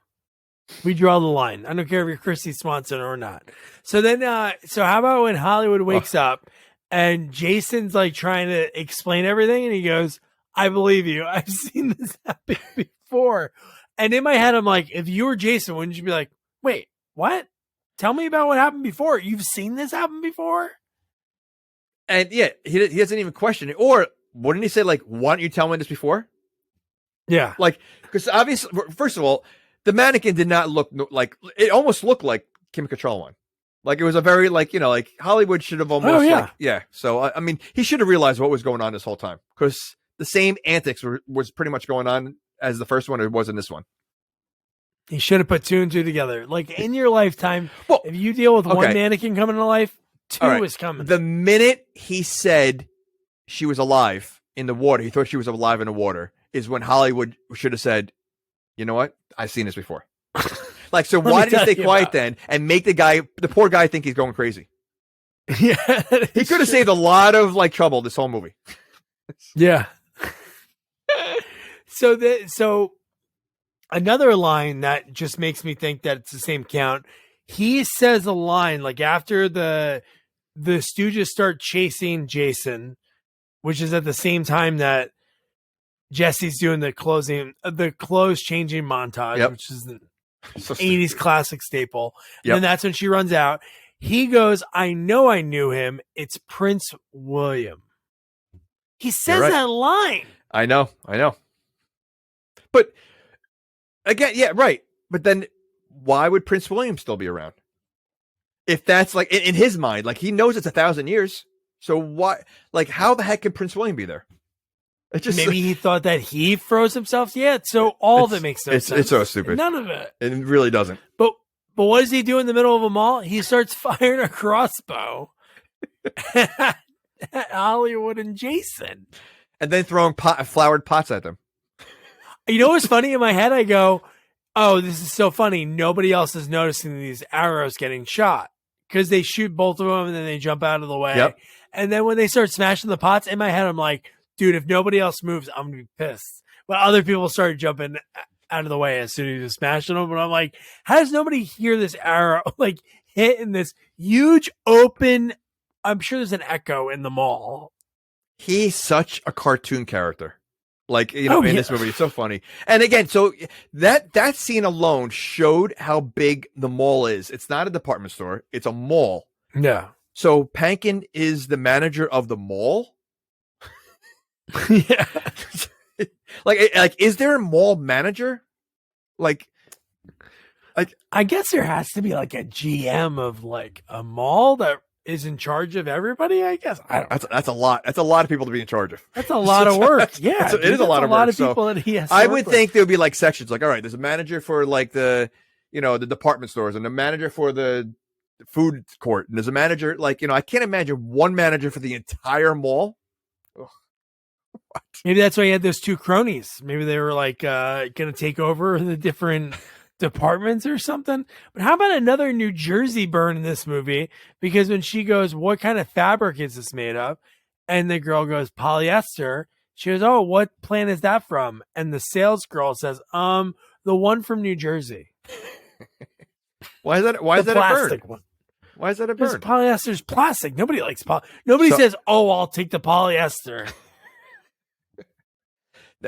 we draw the line. I don't care if you're Kristy Swanson or not. So then, so how about when Hollywood wakes up and Jason's trying to explain everything, and he goes, "I believe you. I've seen this happen before." And in my head, I'm like, if you were Jason, wouldn't you be like, "Wait, what? Tell me about what happened before. You've seen this happen before?" And yeah, he doesn't even question it. Or wouldn't he say, "Why don't you tell me this before?" Yeah. Because obviously, first of all, the mannequin did not look it almost looked like Kim Cattrall one. It was a very, Hollywood should have almost, So, I mean, he should have realized what was going on this whole time. Because the same antics was pretty much going on as the first one it was in this one. He should have put 2 and 2 together. In your lifetime, if you deal with one mannequin coming to life, 2 is coming. The minute he said she was alive in the water, he thought she was alive in the water, is when Hollywood should have said, "You know what? I've seen this before." So why did he stay quiet then and make the poor guy think he's going crazy? Yeah. He could have saved a lot of trouble this whole movie. Yeah. So another line that just makes me think that it's the same count. He says a line after the Stooges start chasing Jason, which is at the same time that Jesse's doing the clothes changing montage, which is So 80s classic staple. And Yep. then that's when she runs out. He goes, I know I knew him. It's Prince William. He says right. that line. I know. But again, yeah, right. But then why would Prince William still be around? If that's like in his mind, like he knows it's 1,000 years. So why, like, how the heck can Prince William be there? It just Maybe he thought that he froze himself. Yeah. So all of it makes no sense. It's so stupid. None of it. It really doesn't. But what does he do in the middle of a mall? He starts firing a crossbow at Hollywood and Jason. And then throwing flowered pots at them. You know what's funny? In my head, I go, oh, this is so funny. Nobody else is noticing these arrows getting shot because they shoot both of them and then they jump out of the way. Yep. And then when they start smashing the pots, in my head, I'm like, dude, if nobody else moves, I'm going to be pissed. But other people started jumping out of the way as soon as he was smashing them. But I'm like, how does nobody hear this arrow like hit in this huge open? I'm sure there's an echo in the mall. He's such a cartoon character. Like, you know, in this movie, it's so funny. And again, so that scene alone showed how big the mall is. It's not a department store. It's a mall. Yeah. So Pankin is the manager of the mall. Yeah. like, is there a mall manager? Like, I guess there has to be like a GM of like a mall that is in charge of everybody. I guess I don't. That's a lot. That's a lot of people to be in charge of. That's a lot of work. Yeah, it is a lot of work. People that he has. I would think there would be like sections. Like, all right, there's a manager for like the, you know, the department stores, and a manager for the food court, and there's a manager like, you know, I can't imagine one manager for the entire mall. What? Maybe that's why he had those two cronies. Maybe they were like going to take over the different departments or something. But how about another New Jersey burn in this movie? Because when she goes, what kind of fabric is this made of? And the girl goes, polyester. She goes, oh, what plant is that from? And the sales girl says, the one from New Jersey. Why is that a bird? One. Why is that a Because bird? polyester's plastic. Nobody likes Nobody says, oh, I'll take the polyester.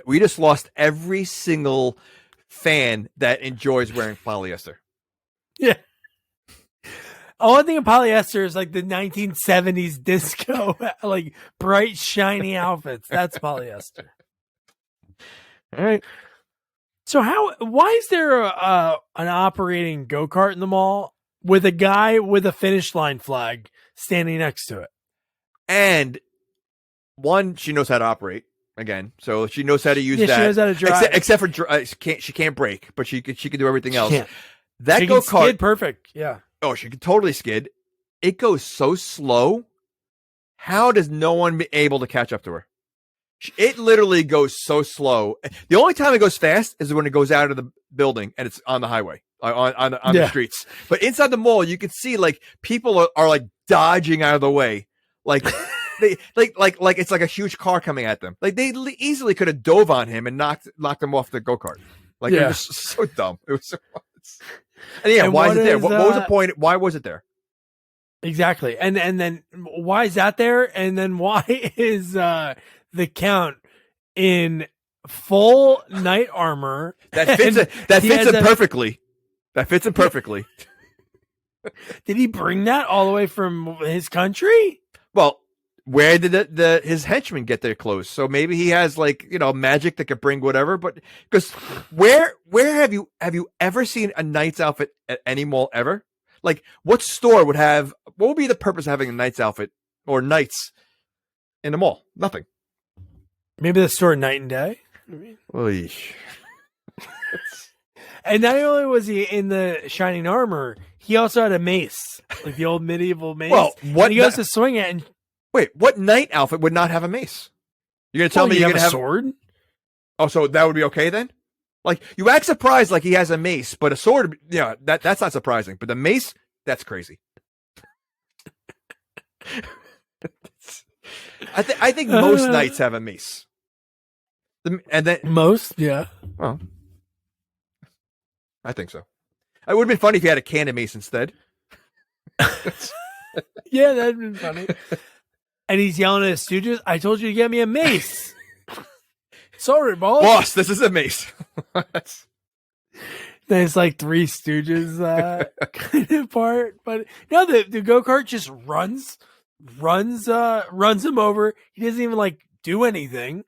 We just lost every single fan that enjoys wearing polyester. Yeah. One thing of polyester is like the 1970s disco, like bright, shiny outfits. That's polyester. All right. So why is there an operating go-kart in the mall with a guy with a finish line flag standing next to it? And one, she knows how to operate. Again, so she knows how to use that. She knows how to drive, except for she can't brake, but she can do everything else. That she go can kart, skid perfect. Yeah. Oh, she can totally skid. It goes so slow. How does no one be able to catch up to her? It literally goes so slow. The only time it goes fast is when it goes out of the building and it's on the highway, on the streets. But inside the mall, you can see like people are like dodging out of the way, like. They like it's like a huge car coming at them. Like they easily could have dove on him and knocked him off the go-kart. Like it was so dumb. It was so. And why is it there? What was the point? Why was it there? Exactly. And then why is that there? And then why is the Count in full knight armor that fits him perfectly? That fits him perfectly. Did he bring that all the way from his country? Well. Where did his henchmen get their clothes? So maybe he has like, you know, magic that could bring whatever. But because where have you ever seen a knight's outfit at any mall ever? Like, what store would have? What would be the purpose of having a knight's outfit or knights in the mall? Nothing. Maybe the store Night and Day. And not only was he in the shining armor, he also had a mace, like the old medieval mace. Well, what and he goes to swing it and. Wait, what knight outfit would not have a mace? You're gonna tell me you're gonna have a sword? Oh, so that would be okay then? Like you act surprised, like he has a mace, but a sword, yeah, that's not surprising. But the mace, that's crazy. I think most knights have a mace. And then most, yeah. Well, I think so. It would have been funny if he had a can of mace instead. Yeah, that'd been funny. And he's yelling at his Stooges, I told you to get me a mace. Sorry, boss. Boss, this is a mace. There's like Three Stooges kind of part, but no, the go-kart just runs him over. He doesn't even like do anything.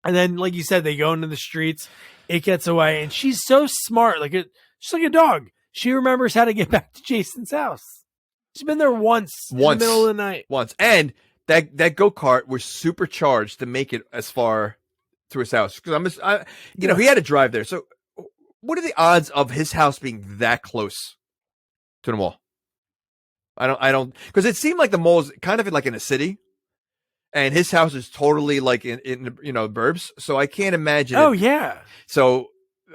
And then, like you said, they go into the streets. It gets away, and she's so smart, she's like a dog. She remembers how to get back to Jason's house. She's been there once in the middle of the night. Once, and that go-kart was supercharged to make it as far to his house because he had to drive there. So, what are the odds of his house being that close to the mall? I don't, because it seemed like the mall is kind of like in a city, and his house is totally like in burbs. So I can't imagine. Oh yeah. So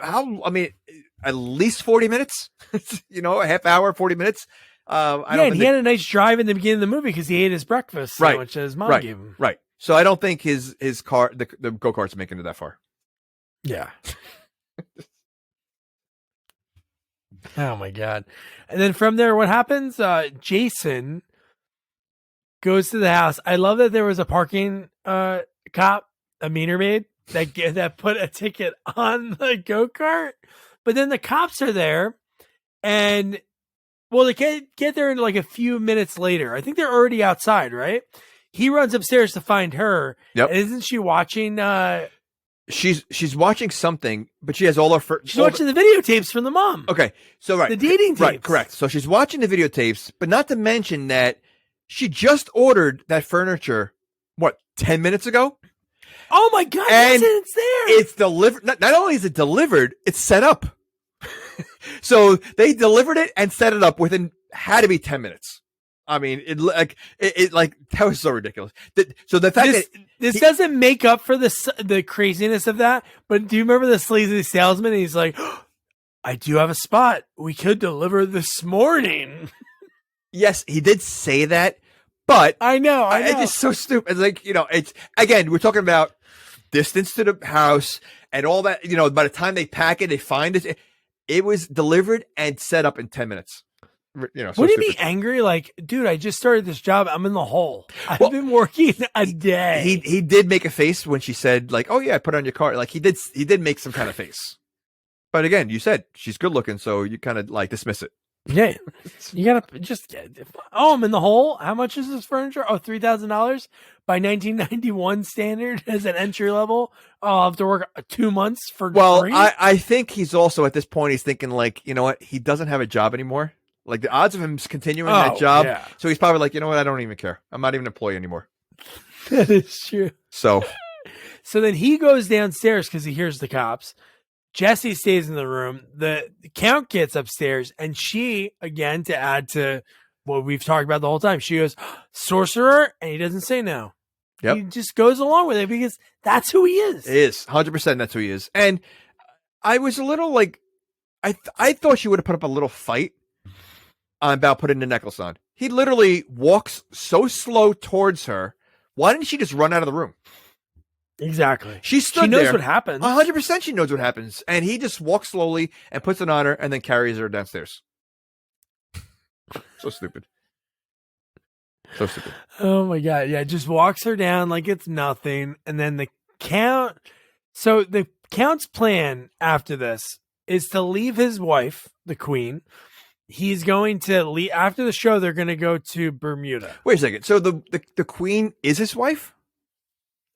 at least 40 minutes. A half hour, 40 minutes. He had a nice drive in the beginning of the movie because he ate his breakfast sandwich that his mom gave him. Right. So I don't think his car, the go-kart's making it that far. Yeah. Oh my God. And then from there, what happens? Jason goes to the house. I love that there was a parking cop, a meter maid that put a ticket on the go-kart. But then the cops are there, and they get there in like a few minutes later. I think they're already outside, right? He runs upstairs to find her. Yep. And isn't she watching? She's watching something, but she has all her. She's watching the videotapes from the mom. Okay, so right, the dating tapes. Right, correct. So she's watching the videotapes, but not to mention that she just ordered that furniture. 10 minutes ago? Oh my God! And it's there. It's delivered. Not only is it delivered, it's set up. So they delivered it and set it up within had to be 10 minutes. I mean, it that was so ridiculous. So the fact that this doesn't make up for the craziness of that. But do you remember the sleazy salesman? He's like, oh, "I do have a spot. We could deliver this morning." Yes, he did say that, but I know. It's just so stupid. It's like it's again, we're talking about distance to the house and all that. By the time they pack it, they find it. It was delivered and set up in 10 minutes. So would he be angry? Like, dude, I just started this job. I'm in the hole. I've been working a day. He did make a face when she said, like, "Oh yeah, I put it on your car." Like he did make some kind of face. But again, you said she's good looking, so you kind of like dismiss it. Yeah, you gotta just. Oh, I'm in the hole. How much is this furniture? Oh, $3,000 by 1991 standard as an entry level. Oh, I'll have to work 2 months for. Well, free? I think he's also at this point he's thinking like, you know what, he doesn't have a job anymore. Like the odds of him continuing that job. Yeah. So he's probably like, you know what, I don't even care. I'm not even an employee anymore. That is true. So then he goes downstairs because he hears the cops. Jesse stays in the room. The Count gets upstairs, and she, again, to add to what we've talked about the whole time, she goes, "Sorcerer," and he doesn't say no. Yep. He just goes along with it because that's who he is. It is 100%. That's who he is. And I was a little like, I thought she would have put up a little fight about putting the necklace on. He literally walks so slow towards her. Why didn't she just run out of the room? Exactly. She knows there. what happens. 100% she knows what happens. And he just walks slowly and puts it on her and then carries her downstairs. So stupid. So stupid. Oh my God. Yeah. Just walks her down like it's nothing. And then the Count. So the Count's plan after this is to leave his wife, the Queen. He's going to leave after the show. They're going to go to Bermuda. Wait a second. So the Queen is his wife?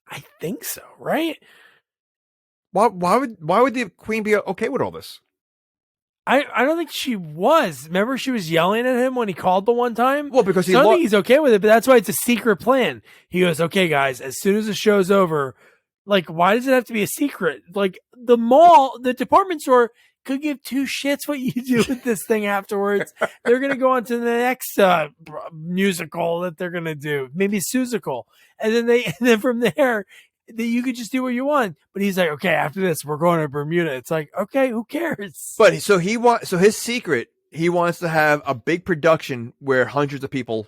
I think so, right? Why would the Queen be okay with all this? I don't think she was. Remember, she was yelling at him when he called the one time. Well, because I don't think he's okay with it, but that's why it's a secret plan. He goes, "Okay, guys, as soon as the show's over, like, why does it have to be a secret? Like, the mall, the department store could give two shits what you do with this thing afterwards. They're gonna go on to the next musical that they're gonna do, maybe Susical, and then from there." You could just do what you want, but he's like, "Okay, after this, we're going to Bermuda." It's like, okay, who cares? But so his secret, he wants to have a big production where hundreds of people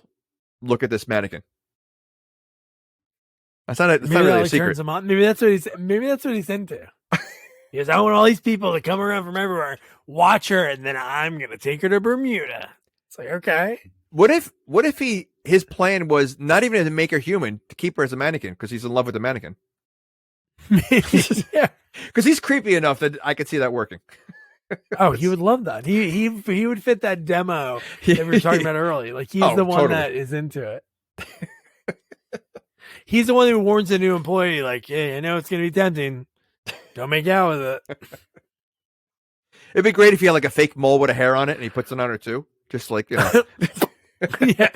look at this mannequin. That's not really a secret. Turns him on. Maybe that's what he's into. He goes, "I want all these people to come around from everywhere, watch her, and then I'm gonna take her to Bermuda." It's like, okay. What if his plan was not even to make her human, to keep her as a mannequin because he's in love with the mannequin? Yeah, because he's creepy enough that I could see that working. Oh, he would love that. He would fit that demo that we were talking about earlier. Like he's the one that is into it. He's the one who warns a new employee, like, "Hey, I know it's going to be tempting. Don't make out with it." It'd be great if he had like a fake mole with a hair on it and he puts it on her too. Just like, you know. Yeah.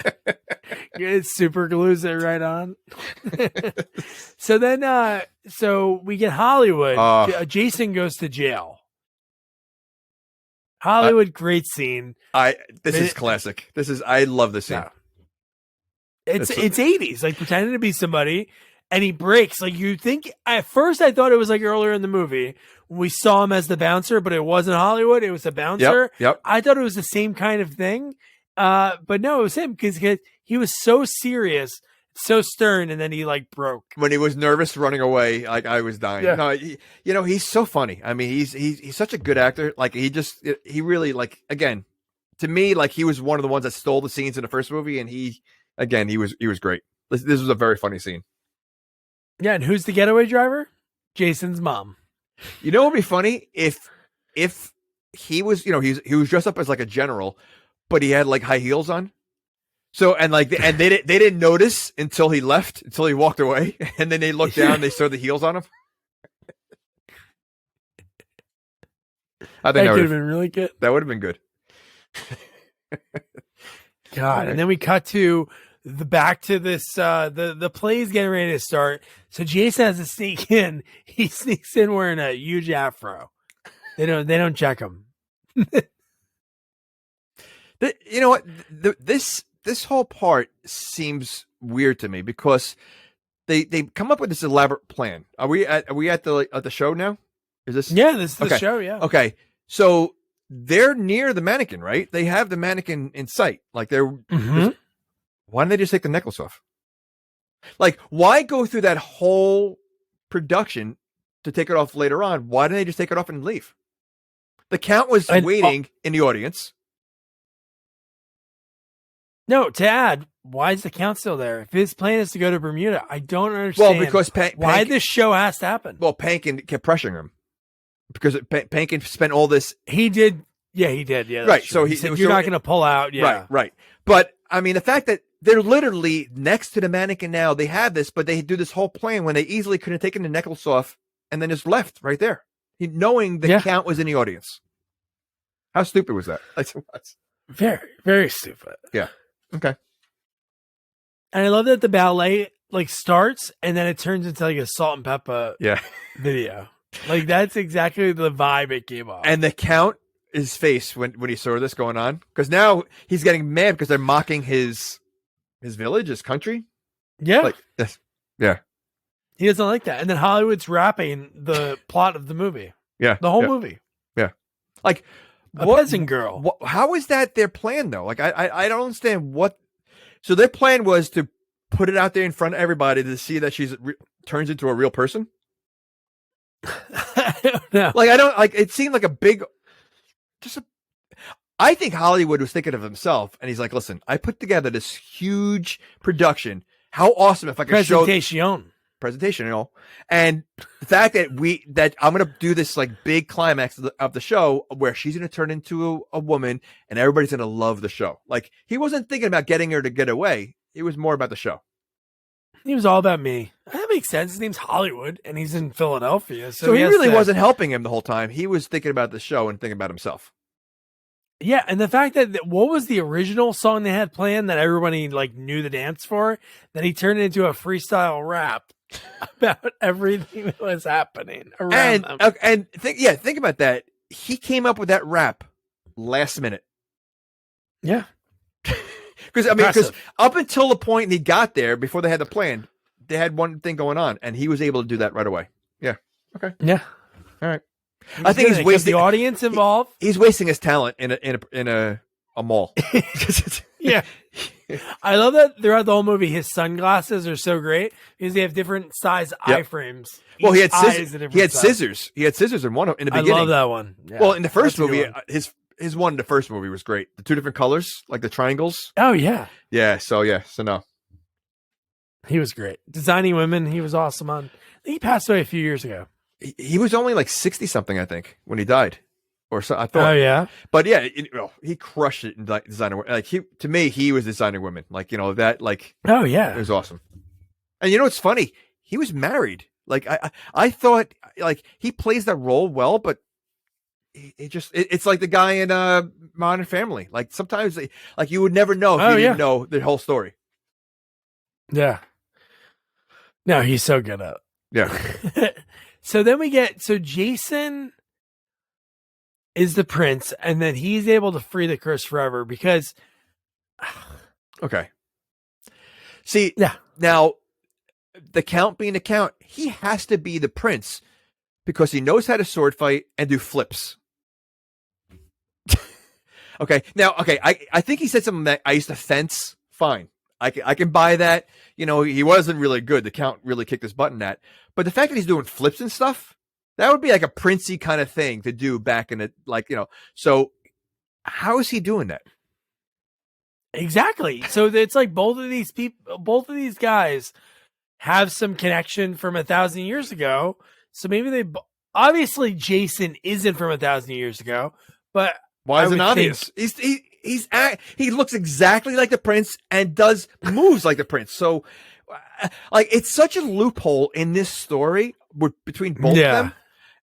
It super glues it right on. So then, so we get Hollywood. Jason goes to jail. Hollywood, great scene. This is classic. I love this scene. Yeah. It's 80s, like pretending to be somebody, and he breaks. Like you think at first, I thought it was like earlier in the movie when we saw him as the bouncer, but it wasn't Hollywood. It was a bouncer. Yep. I thought it was the same kind of thing, but no, it was him because he was so serious, so stern, and then he like broke when he was nervous running away. Like I was dying. Yeah. No, he's so funny. I mean, he's such a good actor. Like he really like again to me like he was one of the ones that stole the scenes in the first movie, and he was great. This was a very funny scene. Yeah, and who's the getaway driver? Jason's mom. You know what would be funny if he was, you know, he was dressed up as like a general, but he had like high heels on. So and they didn't notice until he left, until he walked away, and then they looked down, and they saw the heels on him. I think that could have been really good. That would have been good. God, and then we cut to back to this the play's getting ready to start. So Jason has to sneak in. He sneaks in wearing a huge afro. They don't check him. You know what? This whole part seems weird to me because they come up with this elaborate plan. Are we at the show now? Is this? Yeah, this is the show. Yeah. Okay, so they're near the mannequin, right? They have the mannequin in sight. Like they're. Mm-hmm. Why don't they just take the necklace off? Like, why go through that whole production to take it off later on? Why didn't they just take it off and leave? The Count was waiting in the audience. No, to add, why is the Count still there? If his plan is to go to Bermuda, I don't understand. Well, because why this show has to happen. Well, Pankin kept pressuring him because Pankin spent all this. He did. Yeah, he did. Yeah, right. True. So he said, you're not going to pull out. Yeah, right. But I mean, the fact that they're literally next to the mannequin now, they have this, but they do this whole plan when they easily could have taken the necklace off and then just left right there, knowing the Count was in the audience. How stupid was that? Very, very stupid. Yeah. Okay. And I love that the ballet like starts and then it turns into like a Salt and Pepper video. Like that's exactly the vibe it gave off. And the Count, his face when he saw this going on, because now he's getting mad because they're mocking his village, his country. Yeah. Yeah. He doesn't like that. And then Hollywood's wrapping the plot of the movie. Yeah. The whole movie. Yeah. Like a peasant girl. How is that their plan though? Like I don't understand what. So their plan was to put it out there in front of everybody to see that she's turns into a real person. I don't know. Like I don't like. It seemed like a big. I think Hollywood was thinking of himself, and he's like, "Listen, I put together this huge production. How awesome if I could show presentation, you know, and the fact that I'm gonna do this like big climax of the show where she's gonna turn into a woman, and everybody's gonna love the show. Like he wasn't thinking about getting her to get away; it was more about the show. He was all about me. That makes sense. His name's Hollywood, and he's in Philadelphia, so he really wasn't helping him the whole time. He was thinking about the show and thinking about himself. Yeah, and the fact that what was the original song they had planned that everybody like knew the dance for, that he turned into a freestyle rap about everything that was happening around them. And think about that. He came up with that rap last minute. Yeah, because up until the point he got there, before they had the plan, they had one thing going on, and he was able to do that right away. Yeah. Okay. Yeah. All right. I think he's wasting the audience involved. He's wasting his talent in a mall. Yeah, I love that throughout the whole movie, his sunglasses are so great because they have different size eye frames. Well, he had scissors. He had scissors in the beginning. I love that one. Yeah, well, in the first movie, his one in the first movie was great. The two different colors, like the triangles. Oh yeah, yeah. So no, he was great designing women. He was awesome on. I think he passed away a few years ago. He was only like 60 something, I think, when he died. or so I thought. Oh yeah, but yeah, he crushed it in designer. Like to me, he was designing women. Like that. Like oh yeah, it was awesome. And it's funny. He was married. Like I thought like he plays that role well, but it's like the guy in Modern Family. Like sometimes like you would never know if you didn't know the whole story. Yeah. No, he's so good at it. Yeah. So then Jason is the prince, and then he's able to free the curse forever because. Okay. See, yeah. Now, the Count being the Count, he has to be the prince because he knows how to sword fight and do flips. Okay. Now, I think he said something that I used to fence. Fine. I can buy that. He wasn't really good. The Count really kicked his butt in that. But the fact that he's doing flips and stuff, that would be like a princey kind of thing to do back in it. So how is he doing that? Exactly. So it's like both of these guys have some connection from 1,000 years ago. So maybe obviously Jason isn't from 1,000 years ago, but why is it obvious? He looks exactly like the prince and does moves like the prince. So like it's such a loophole in this story between both of them.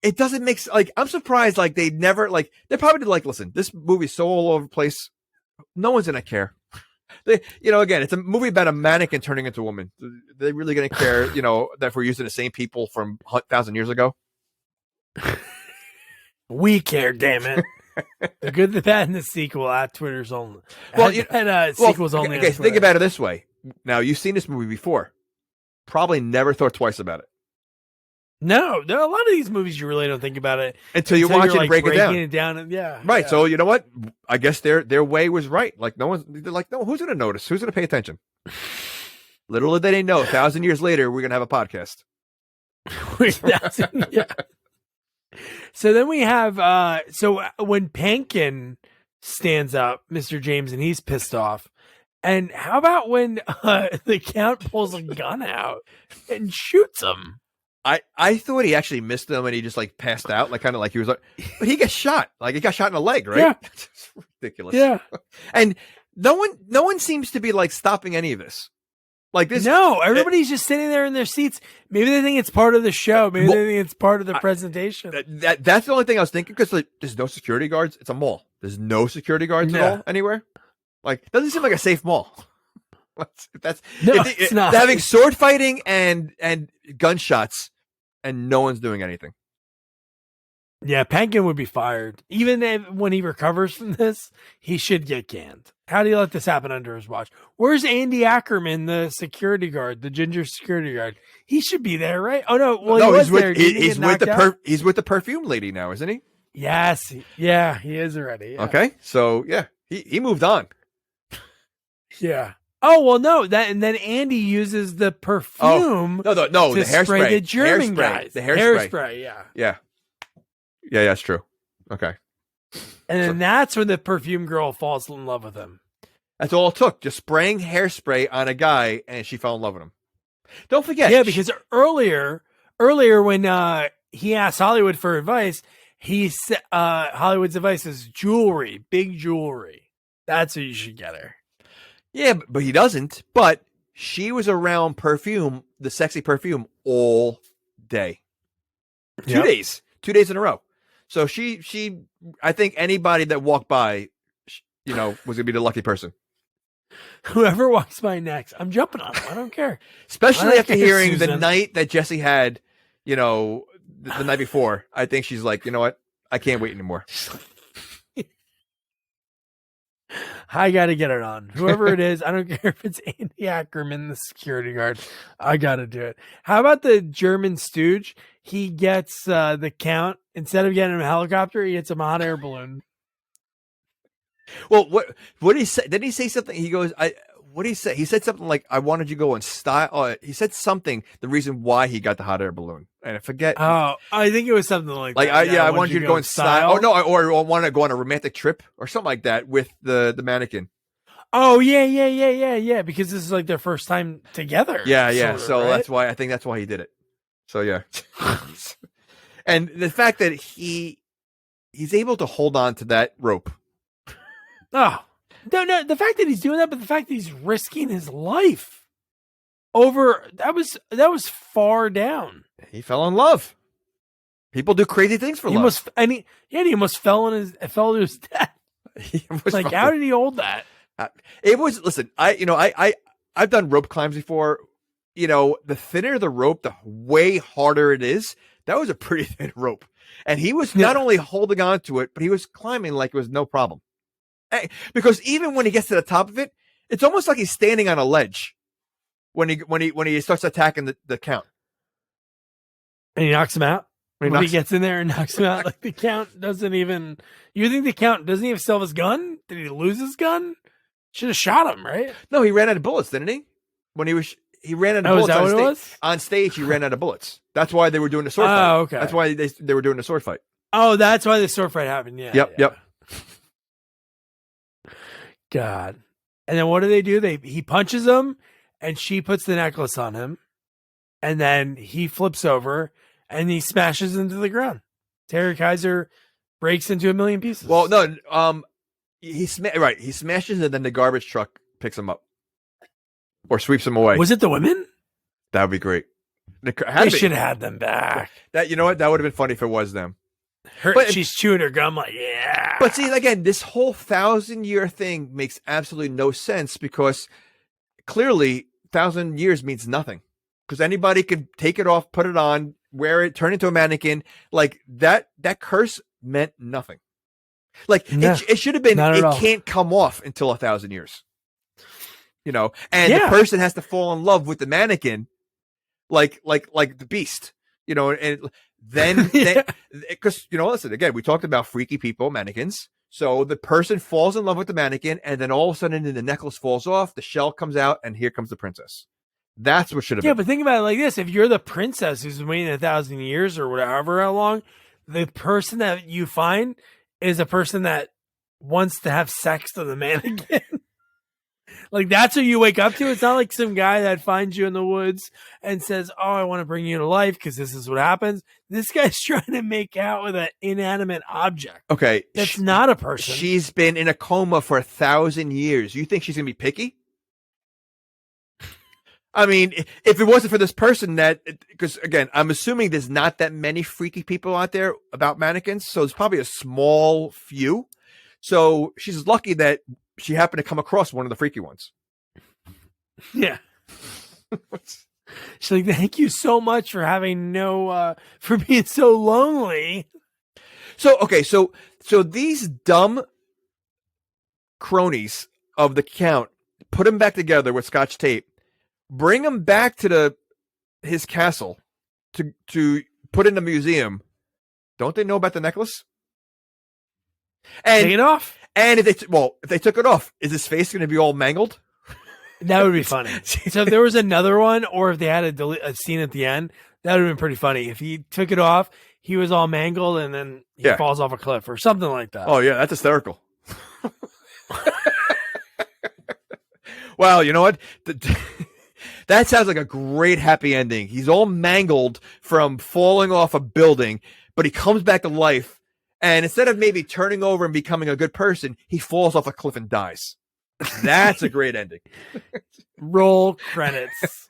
It doesn't make like I'm surprised like they never like they're probably like listen, this movie's so all over the place. No one's gonna care. Again, it's a movie about a mannequin turning into a woman. They're really gonna care, that we're using the same people from 1,000 years ago. We care, damn it. The good, the bad, and the sequel at Twitter's only. Well, sequels only. Okay, think about it this way. Now you've seen this movie before. Probably never thought twice about it. No, there are a lot of these movies you really don't think about it until you watch it and break it down. Right. Yeah. So you know what? I guess their way was right. Like they're like, no, who's going to notice? Who's going to pay attention? Little did they know, 1,000 years later, we're going to have a podcast. Yeah. So then we have, when Pankin stands up, Mr. James, and he's pissed off. And how about when the Count pulls a gun out and shoots him? I thought he actually missed him and he just like passed out, like kind of like he was like, but he gets shot. Like he got shot in the leg, right? Yeah. It's ridiculous. Yeah. And no one seems to be like stopping any of this. Like this. No, everybody's just sitting there in their seats. Maybe they think it's part of the show. Maybe they think it's part of the presentation. That's the only thing I was thinking because like, there's no security guards. It's a mall. There's no security guards at all anywhere. Like doesn't seem like a safe mall. It's not. Having sword fighting and gunshots, and no one's doing anything. Yeah, Pankin would be fired. Even when he recovers from this, he should get canned. How do you let this happen under his watch? Where's Andy Ackerman, the security guard, the ginger security guard? He should be there, right? Oh no, well no, he's with the perfume lady now, isn't he? Yes, yeah, he is already. Yeah. Okay, so yeah, he moved on. Yeah. Oh well, no. And then Andy uses the perfume. No, to the hairspray. Spray the German guys. The hairspray. Hairspray. Yeah, that's true. Okay. And then that's when the perfume girl falls in love with him. That's all it took. Just spraying hairspray on a guy, and she fell in love with him. Don't forget. Yeah, because earlier when he asked Hollywood for advice, he said Hollywood's advice is jewelry, big jewelry. That's what you should get her. Yeah, but he doesn't. But she was around perfume, the sexy perfume, all day. 2 days. 2 days in a row. So she, I think anybody that walked by, was going to be the lucky person. Whoever walks by next, I'm jumping on them. I don't care. Especially after hearing Susan. The night that Jesse had, the night before. I think she's like, you know what? I can't wait anymore. I got to get it on. Whoever it is, I don't care if it's Andy Ackerman, the security guard. I got to do it. How about the German stooge? He gets the Count. Instead of getting him a helicopter, he gets him a hot air balloon. Well, what did he say? Did he say something? He goes, what did he say? He said something like, I wanted you to go in style. He said something, the reason why he got the hot air balloon. And I forget. Oh, I think it was something like that. I wanted you to go in style. Oh, no, or I wanted to go on a romantic trip or something like that with the mannequin. Oh, yeah. Because this is like their first time together. Yeah. So right? That's why he did it. So, yeah. And the fact that he's able to hold on to that rope. Oh, no, the fact that he's doing that, but the fact that he's risking his life over that was far down. He fell in love. People do crazy things for love. He almost fell to his death. Like, how did he hold that? It was, listen, I've done rope climbs before. You know, the thinner the rope, the way harder it is. That was a pretty thin rope. And he was not only holding on to it, but he was climbing like it was no problem. Because even when he gets to the top of it, it's almost like he's standing on a ledge when he starts attacking the count. And he knocks him out. When he gets in there and knocks him out, like the count doesn't even. You think the count doesn't even still have his gun? Did he lose his gun? Should have shot him, right? No, he ran out of bullets, didn't he? When he ran out of bullets is that what it was? On stage, he ran out of bullets. That's why they were doing the sword fight. Oh, okay. That's why they were doing the sword fight. Oh, that's why the sword fight happened. Yeah. Yep. God. And then what do? He punches him, and she puts the necklace on him, and then he flips over, and he smashes into the ground. Terry Kiser breaks into a million pieces. Well, no, he smashes, and then the garbage truck picks him up or sweeps him away. Was it the women? That would be great. They should have had them back. That, you know what? That would have been funny if it was them. She's chewing her gum like, yeah. But see, again, this whole 1,000-year thing makes absolutely no sense because clearly 1,000 years means nothing. Because anybody could take it off, put it on, wear it, turn into a mannequin. Like that curse meant nothing. Like it should have been. It can't come off until 1,000 years. You know, and the person has to fall in love with the mannequin, like the beast. You know, and then because listen, again, we talked about freaky people, mannequins. So the person falls in love with the mannequin, and then all of a sudden the necklace falls off, the shell comes out, and here comes the princess. That's what should have been. Yeah, but think about it like this. If you're the princess who's been waiting 1,000 years or whatever, how long, the person that you find is a person that wants to have sex with the mannequin. Like, that's what you wake up to. It's not like some guy that finds you in the woods and says, oh, I want to bring you to life because this is what happens. This guy's trying to make out with an inanimate object. Okay. That's not a person. She's been in a coma for 1,000 years. You think she's going to be picky? I mean, if it wasn't for this person because again, I'm assuming there's not that many freaky people out there about mannequins. So it's probably a small few. So she's lucky that she happened to come across one of the freaky ones. Yeah. She's like, thank you so much for having for being so lonely. So, okay. So these dumb cronies of the Count put him back together with Scotch tape, bring him back to his castle to put in the museum. Don't they know about the necklace? And take it off. And if they took it off, is his face going to be all mangled? That would be funny. So if there was another one, or if they had a scene at the end, that would have been pretty funny. If he took it off, he was all mangled, and then he falls off a cliff or something like that. Oh yeah, that's hysterical. Wow, you know what? That sounds like a great happy ending. He's all mangled from falling off a building, but he comes back to life. And instead of maybe turning over and becoming a good person, he falls off a cliff and dies. That's a great ending. Roll credits.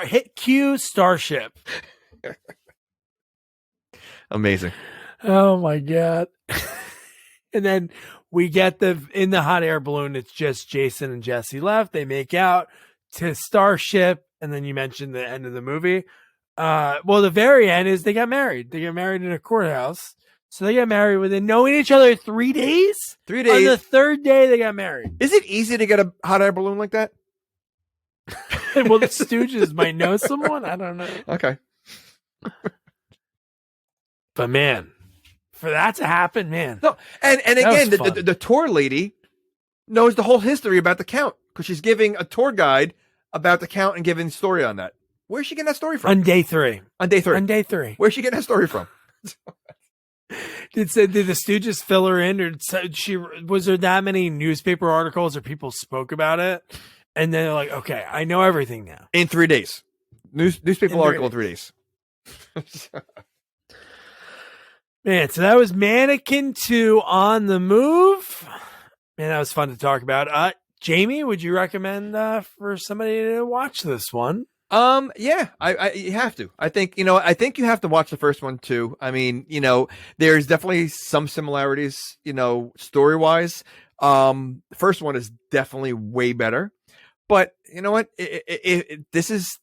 Hit Q Starship. Amazing. Oh my God. And then we get in the hot air balloon. It's just Jason and Jesse left. They make out to Starship. And then you mentioned the end of the movie. The very end is they got married. They got married in a courthouse. So they got married within knowing each other 3 days? 3 days. On the third day, they got married. Is it easy to get a hot air balloon like that? Well, the Stooges might know someone. I don't know. Okay. But man, for that to happen, man. No, and again, the tour lady knows the whole history about the Count because she's giving a tour guide about the Count and giving a story on that. Where's she getting that story from? On day three. Where's she getting that story from? Did the Stooges fill her in, or was there that many newspaper articles or people spoke about it, and then they're like, okay, I know everything now in 3 days. Newspaper article in 3 days. Man, so that was Mannequin 2 on the move. Man, that was fun to talk about. Jamie, would you recommend for somebody to watch this one? Yeah, I you have to. I think you have to watch the first one too. I mean, there's definitely some similarities, story wise. The first one is definitely way better, but you know what? This is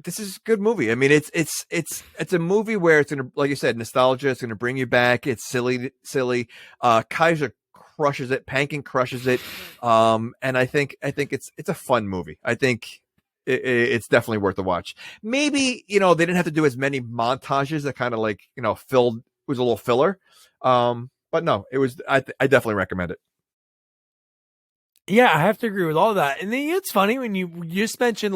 a good movie. I mean, it's a movie where it's gonna, like you said, nostalgia. It's gonna bring you back. It's silly. Kiser crushes it. Pankin crushes it. And I think it's a fun movie. I think it's definitely worth a watch. Maybe they didn't have to do as many montages that kind of filled, was a little filler. But no, it was. I definitely recommend it. Yeah, I have to agree with all of that. And then it's funny when you just mentioned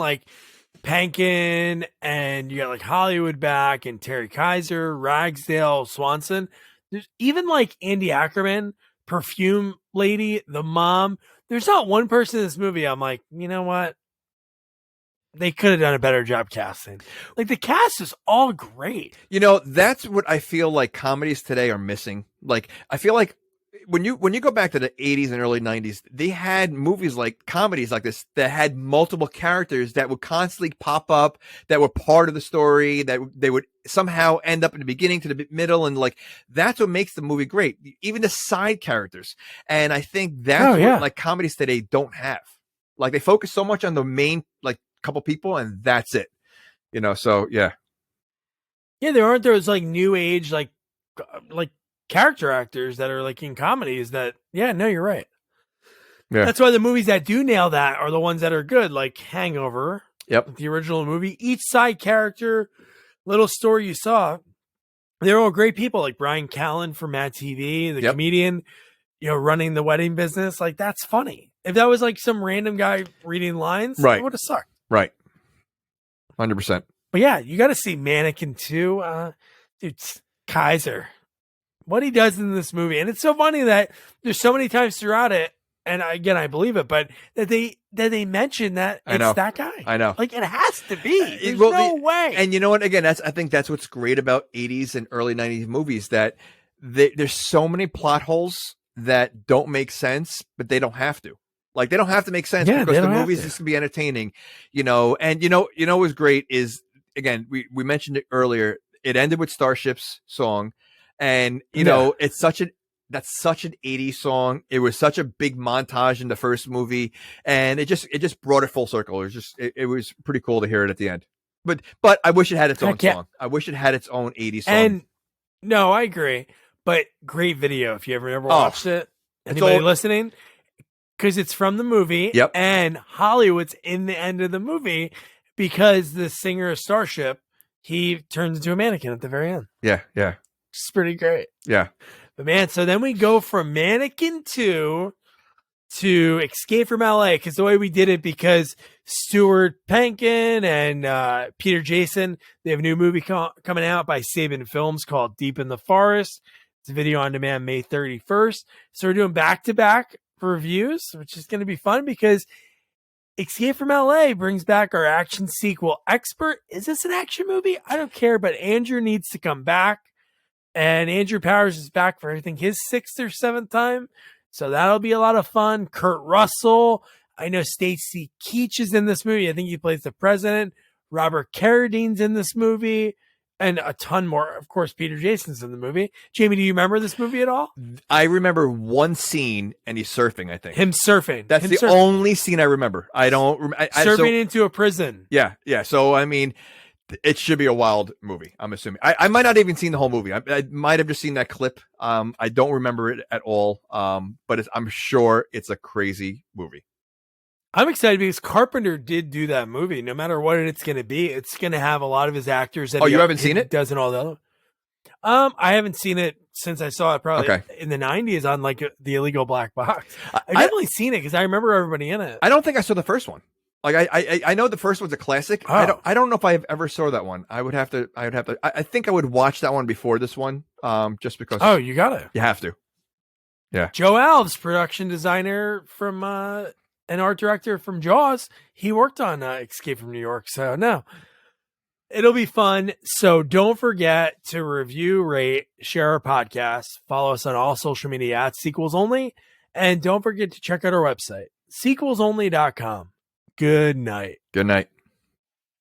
Pankin, and you got Hollywood back, and Terry Kiser, Ragsdale, Swanson. There's even Andy Ackerman, Perfume Lady, the mom. There's not one person in this movie I'm like, you know what? They could have done a better job casting. The cast is all great. That's what I feel like comedies today are missing. I feel like when you go back to the 80s and early 90s, they had movies comedies like this that had multiple characters that would constantly pop up, that were part of the story, that they would somehow end up in the beginning to the middle, and that's what makes the movie great. Even the side characters. And I think that's what comedies today don't have. They focus so much on the main couple people, and that's it. So yeah. Yeah, there aren't those new age character actors that are in comedies that, no, you're right. Yeah. That's why the movies that do nail that are the ones that are good, like Hangover. Yep. The original movie. Each side character, little story you saw, they're all great people, like Brian Callen from Mad TV, the comedian, running the wedding business. That's funny. If that was some random guy reading lines, right, it would have sucked. Right. 100%. But yeah, you got to see Mannequin 2. Dude, Kiser. What he does in this movie. And it's so funny that there's so many times throughout it, and again, I believe it, but that they mention that it's that guy. I know. It has to be. There's no way. And you know what? Again, I think that's what's great about 80s and early 90s movies, that there's so many plot holes that don't make sense, but they don't have to. They don't have to make sense because the movie's just gonna be entertaining, And what was great is, again, we mentioned it earlier. It ended with Starship's song, and it's that's such an 80s song. It was such a big montage in the first movie, and it just brought it full circle. It was pretty cool to hear it at the end. But I wish it had its own song. I wish it had its own 80s song. And no, I agree. But great video if you ever watched it. Anybody listening? Because it's from the movie, and Hollywood's in the end of the movie because the singer of Starship, he turns into a mannequin at the very end. Yeah. It's pretty great. Yeah. But man, so then we go from Mannequin 2 to Escape from LA, because the way we did it, because Stuart Pankin and Peter Jason, they have a new movie coming out by Saban Films called Deep in the Forest. It's a video on demand May 31st. So we're doing back-to-back reviews, which is going to be fun because Escape from LA brings back our action sequel expert. Is this an action movie? I don't care, but Andrew needs to come back, and Andrew Powers is back for, I think, his 6th or 7th time, so that'll be a lot of fun. Kurt Russell, I know Stacy Keach is in this movie. I think he plays the president. Robert Carradine's in this movie, and a ton more. Of course, Peter Jason's in the movie. Jamie, do you remember this movie at all? I remember one scene, and he's surfing, I think. Him surfing. That's the only scene I remember. I don't... surfing into a prison. Yeah. So, I mean, it should be a wild movie, I'm assuming. I might not even seen the whole movie. I might have just seen that clip. I don't remember it at all, but I'm sure it's a crazy movie. I'm excited because Carpenter did do that movie. No matter what it's going to be, it's going to have a lot of his actors. That you haven't seen it? Doesn't all that? I haven't seen it since I saw it probably in the 90s on the Illegal Black Box. I've definitely seen it because I remember everybody in it. I don't think I saw the first one. I know the first one's a classic. Oh. I don't know if I ever saw that one. I think I would watch that one before this one. Just because. Oh, you got it. You have to. Yeah. Joe Alves, production designer from an art director from Jaws. He worked on Escape from New York. So no, It'll be fun. So don't forget to review, rate, share our podcast. Follow us on all social media at Sequels Only. And don't forget to check out our website, sequelsonly.com. Good night. Good night.